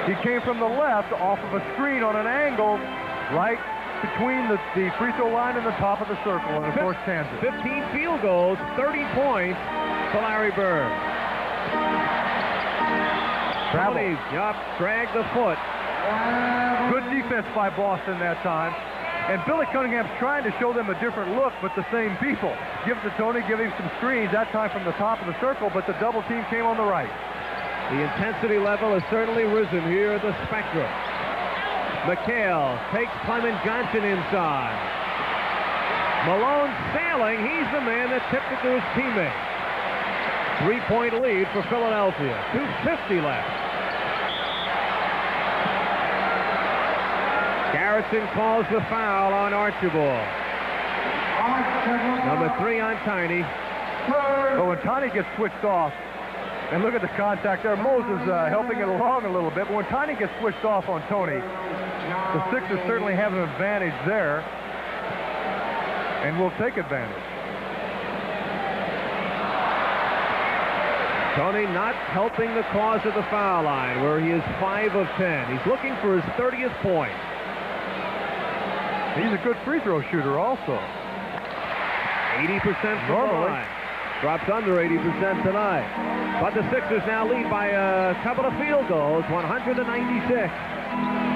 He came from the left off of a screen on an angle right between the free throw line and the top of the circle, and of course Kansas. 15 field goals, 30 points for Larry Bird. Tony, dragged the foot. Good defense by Boston that time. And Billy Cunningham's trying to show them a different look, but the same people. Give it to Tony, give him some screens, that time from the top of the circle, but the double team came on the right. The intensity level has certainly risen here at the Spectrum. McHale takes Clement Johnson inside. Malone sailing. He's the man that tipped it to his teammate. 3-point lead for Philadelphia. 2:50 left. Garrison calls the foul on Archibald. Number 3 on Tiny. But when Tiny gets switched off, and look at the contact there, Moses helping it along a little bit, but when Tiny gets switched off on Tony, the Sixers certainly have an advantage there, and will take advantage. Tony not helping the cause of the foul line, where he is 5 of 10. He's looking for his 30th point. He's a good free throw shooter also. 80% from the line. Drops under 80% tonight. But the Sixers now lead by a couple of field goals, 196.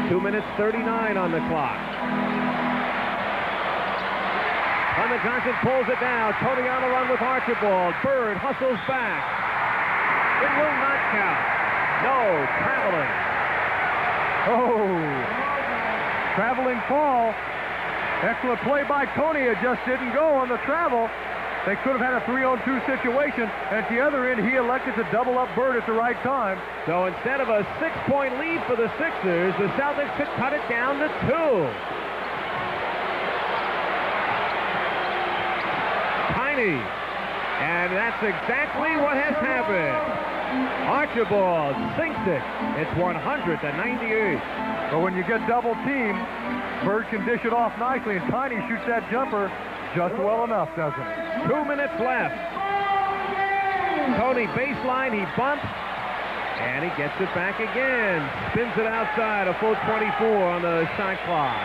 2 minutes 39 on the clock. Clement Johnson pulls it down. Tony on the run with Archibald. Bird hustles back. It will not count. No, traveling. Oh, traveling call. Excellent play by Tony. It just didn't go on the travel. They could have had a 3-on-2 situation. At the other end, he elected to double up Bird at the right time. So instead of a 6-point lead for the Sixers, the Celtics could cut it down to 2. Tiny. And that's exactly what has happened. Archibald sinks it. It's 100-98. But when you get double teamed, Bird can dish it off nicely, and Tiny shoots that jumper just well enough, doesn't it? 2 minutes left. Tony baseline, he bumps, and he gets it back again. Spins it outside, a full 24 on the shot clock.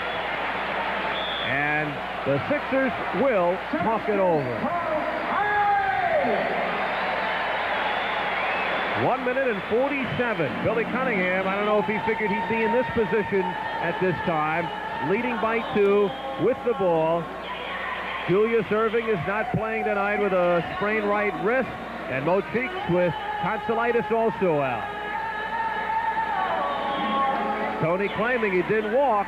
And the Sixers will talk it over. 1 minute and 47. Billy Cunningham, I don't know if he figured he'd be in this position at this time. Leading by 2 with the ball. Julius Erving is not playing tonight with a sprained right wrist. And Mo Cheeks with tonsillitis also out. Tony claiming he didn't walk.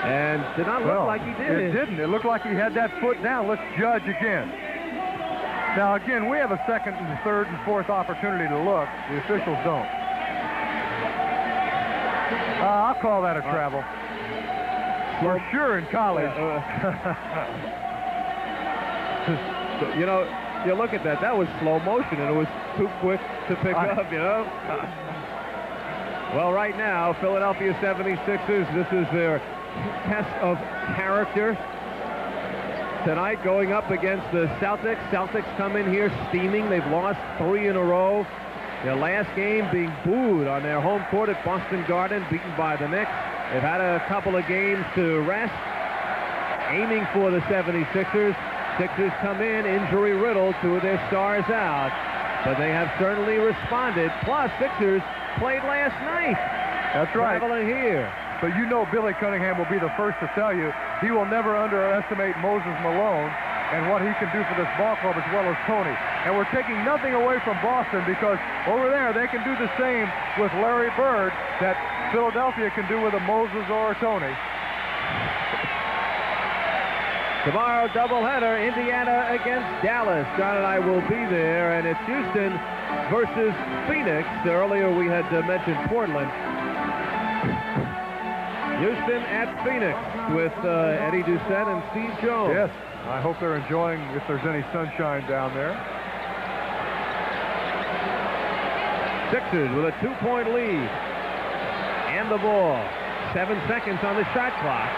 And did not look like he did. It didn't. It looked like he had that foot down. Let's judge again. Now, again, we have a second and third and fourth opportunity to look. The officials don't. I'll call that a travel. For sure in college. You know, you look at that. That was slow motion, and it was too quick to pick up, you know. Well, right now, Philadelphia 76ers, this is their test of character tonight, going up against the Celtics. Celtics come in here steaming. They've lost 3 in a row. Their last game being booed on their home court at Boston Garden, beaten by the Knicks. They've had a couple of games to rest, aiming for the 76ers. Sixers come in injury-riddled, 2 of their stars out, but they have certainly responded. Plus, Sixers played last night. That's right. Traveling here. But you know Billy Cunningham will be the first to tell you he will never underestimate Moses Malone and what he can do for this ball club as well as Tony. And we're taking nothing away from Boston, because over there they can do the same with Larry Bird that Philadelphia can do with a Moses or a Tony. Tomorrow, doubleheader, Indiana against Dallas. John and I will be there, and it's Houston versus Phoenix. Earlier we had mentioned Portland. Houston at Phoenix with Eddie Doucette and Steve Jones. Yes, I hope they're enjoying, if there's any sunshine down there. Sixers with a 2-point lead. And the ball. 7 seconds on the shot clock.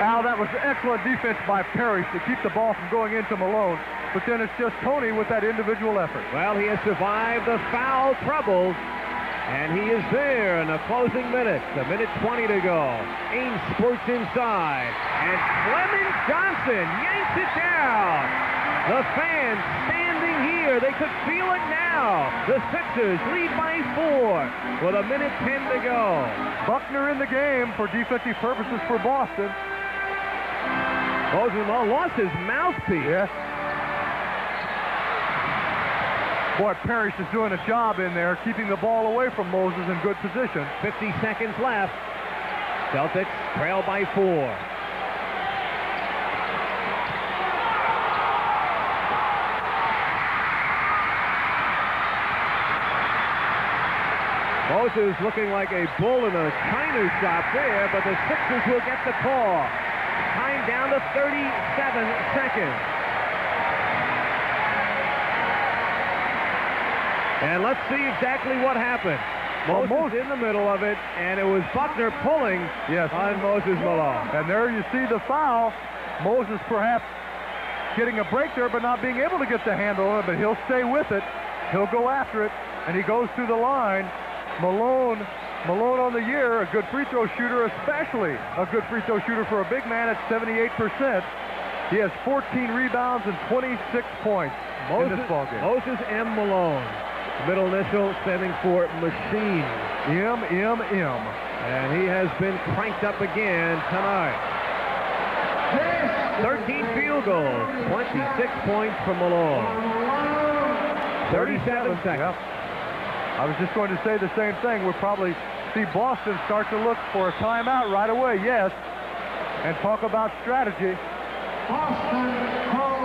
Al, that was excellent defense by Parrish to keep the ball from going into Malone. But then it's just Tony with that individual effort. Well, he has survived the foul trouble, and he is there in the closing minutes. 1:20 to go. Ames spurts inside, and Clement Johnson yanks it down. The fans standing here, they could feel it now. The Sixers lead by 4 with 1:10 to go. Buckner in the game for defensive purposes for Boston. Moses Malone lost his mouthpiece. Yes. Boy, Parrish is doing a job in there, keeping the ball away from Moses in good position. 50 seconds left. Celtics trail by 4. Moses looking like a bull in a china shop there, but the Sixers will get the call. Time down to 37 seconds. And let's see exactly what happened. Moses in the middle of it, and it was Buckner pulling on Moses Malone. And there you see the foul. Moses perhaps getting a break there, but not being able to get the handle on it, but he'll stay with it. He'll go after it, and he goes through the line. Malone on the year, a good free throw shooter, especially a good free throw shooter for a big man at 78%. He has 14 rebounds and 26 points in this ballgame. Moses M. Malone. Middle initial standing for machine. M. And he has been cranked up again tonight. 13 field goals, 26 points for Malone. 37 seconds. Yep. I was just going to say the same thing. We'll probably see Boston start to look for a timeout right away, yes, and talk about strategy.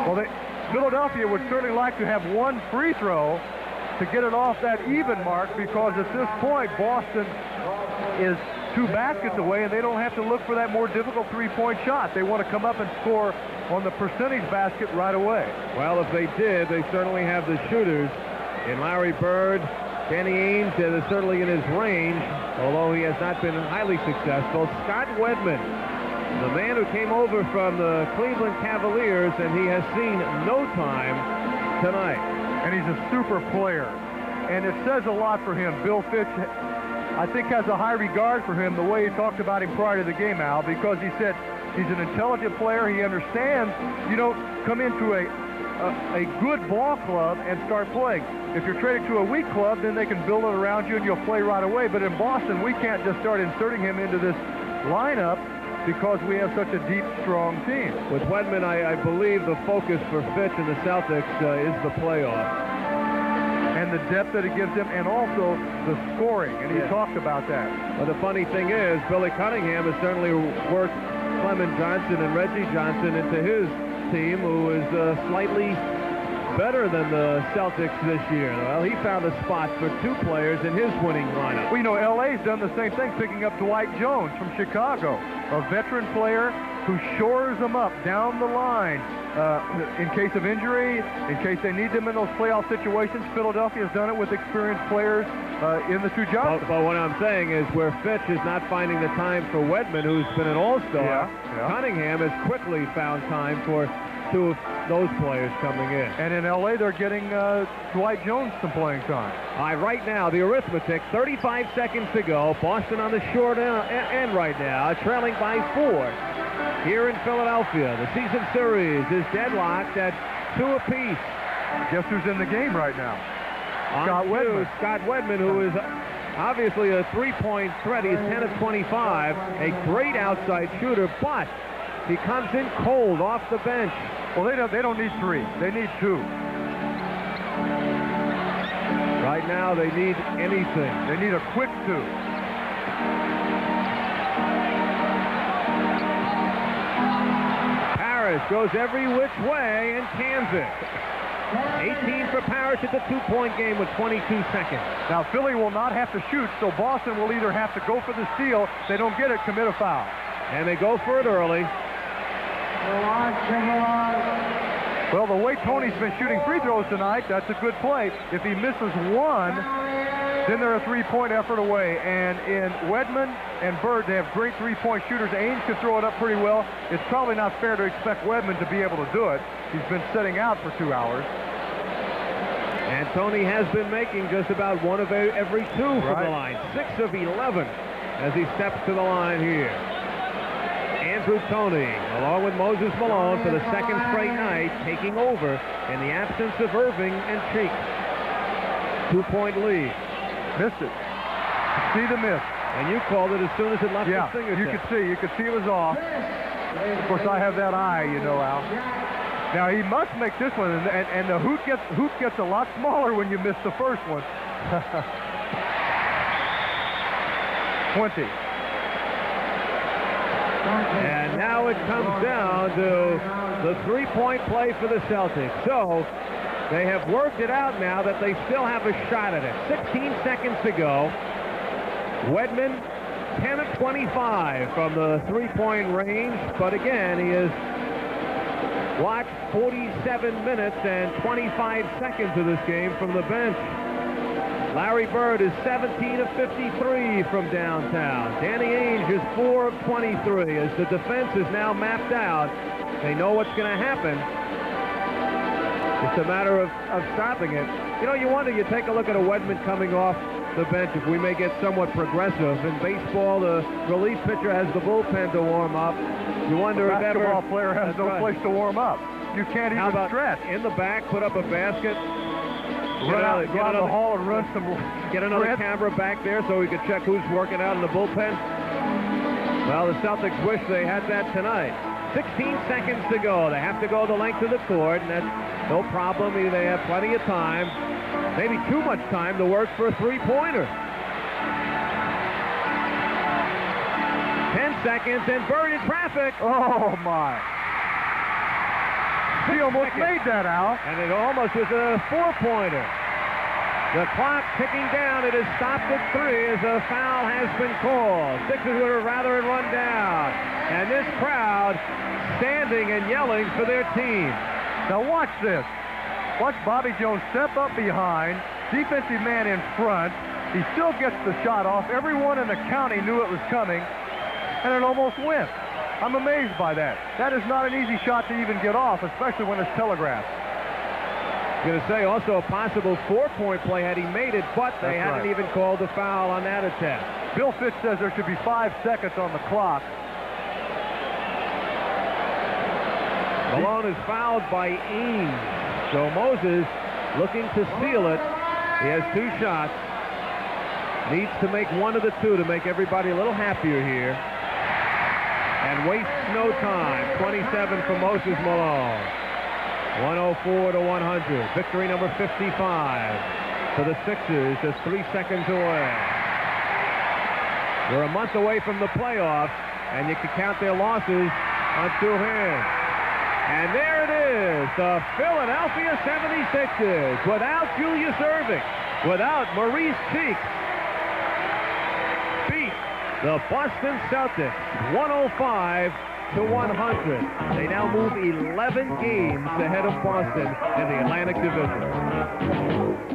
Well, Philadelphia would certainly like to have one free throw to get it off that even mark, because at this point, Boston is 2 baskets away, and they don't have to look for that more difficult three-point shot. They want to come up and score on the percentage basket right away. Well, if they did, they certainly have the shooters in Larry Bird, Danny Ainge, that is certainly in his range, although he has not been highly successful. Scott Wedman, the man who came over from the Cleveland Cavaliers, and he has seen no time tonight. And he's a super player, and it says a lot for him. Bill Fitch, I think, has a high regard for him, the way he talked about him prior to the game, Al, because he said he's an intelligent player. He understands you don't come into a good ball club and start playing. If you're traded to a weak club, then they can build it around you and you'll play right away. But in Boston, we can't just start inserting him into this lineup because we have such a deep, strong team. With Wedman, I believe the focus for Fitch and the Celtics is the playoff. And the depth that it gives them, and also the scoring, and he talked about that. Well, the funny thing is, Billy Cunningham has certainly worked Clement Johnson and Reggie Johnson into his team, who is slightly better than the Celtics this year. Well, he found a spot for 2 players in his winning lineup. Well, you know, LA's done the same thing, picking up Dwight Jones from Chicago, a veteran player, who shores them up down the line in case of injury, in case they need them in those playoff situations. Philadelphia has done it with experienced players in the two jobs. But what I'm saying is where Fitch is not finding the time for Wedman, who's been an all-star, Cunningham has quickly found time for two of those players coming in. And in L.A., they're getting Dwight Jones some playing time. All right, right now, the arithmetic, 35 seconds to go. Boston on the short end right now, trailing by 4. Here in Philadelphia, the season series is deadlocked at 2 apiece. Guess who's in the game right now? Scott Wedman. Scott Wedman, who is obviously a three-point threat. He's 10 of 25, a great outside shooter, but he comes in cold off the bench. Well, they don't need 3. They need 2. Right now, they need anything. They need a quick 2. Parrish goes every which way and cans it. 18 for Parrish at the 2-point game with 22 seconds. Now, Philly will not have to shoot, so Boston will either have to go for the steal. If they don't get it, commit a foul. And they go for it early. Well, the way Tony's been shooting free throws tonight, that's a good play. If he misses one, then they're a 3-point effort away. And in Wedman and Bird, they have great 3-point shooters. Ainge can throw it up pretty well. It's probably not fair to expect Wedman to be able to do it. He's been sitting out for 2 hours. And Tony has been making just about one of every 2 from the line. 6 of 11 as he steps to the line here. Andrew Toney, along with Moses Malone for the second straight night, taking over in the absence of Erving and Cheeks. 2-point lead. Missed it. See the miss. And you called it as soon as it left his fingertips. You could see it was off. Of course, I have that eye, you know, Al. Now, he must make this one, and the hoop gets a lot smaller when you miss the first one. 20. And now it comes down to the 3-point play for the Celtics. So they have worked it out now that they still have a shot at it. 16 seconds to go. Wedman, 10 of 25 from the 3-point range. But again, he has watched 47 minutes and 25 seconds of this game from the bench. Larry Bird is 17 of 53 from downtown. Danny Ainge is 4 of 23 as the defense is now mapped out. They know what's going to happen. It's a matter of stopping it. You know, you wonder, you take a look at a Wedman coming off the bench, if we may get somewhat progressive. In baseball, the relief pitcher has the bullpen to warm up. You wonder if ever... A basketball player has no place to warm up. You can't even stretch. In the back, put up a basket. Go out to the hall and run some. Get another camera back there so we can check who's working out in the bullpen. Well, the Celtics wish they had that tonight. 16 seconds to go. They have to go the length of the court, and that's no problem. They have plenty of time. Maybe too much time to work for a 3-pointer. 10 seconds, and Bird in traffic. Oh, my. He almost made that, Al. And it almost was a 4-pointer. The clock ticking down. It has stopped at 3 as a foul has been called. Sixers would have rather it run down. And this crowd standing and yelling for their team. Now watch this. Watch Bobby Jones step up behind. Defensive man in front. He still gets the shot off. Everyone in the county knew it was coming. And it almost went. I'm amazed by that. That is not an easy shot to even get off, especially when it's telegraphed. I'm going to say also a possible 4-point play had he made it, but they hadn't even called the foul on that attempt. Bill Fitch says there should be 5 seconds on the clock. Malone is fouled by Ainge. So Moses looking to seal it. He has 2 shots. Needs to make one of the 2 to make everybody a little happier here. And wastes no time. 27 for Moses Malone. 104 to 100. Victory number 55 for the Sixers, just 3 seconds away. We're a month away from the playoffs, and you can count their losses on 2 hands. And there it is, the Philadelphia 76ers, without Julius Erving, without Maurice Cheeks, beat the Boston Celtics 105 to 100. They now move 11 games ahead of Boston in the Atlantic Division.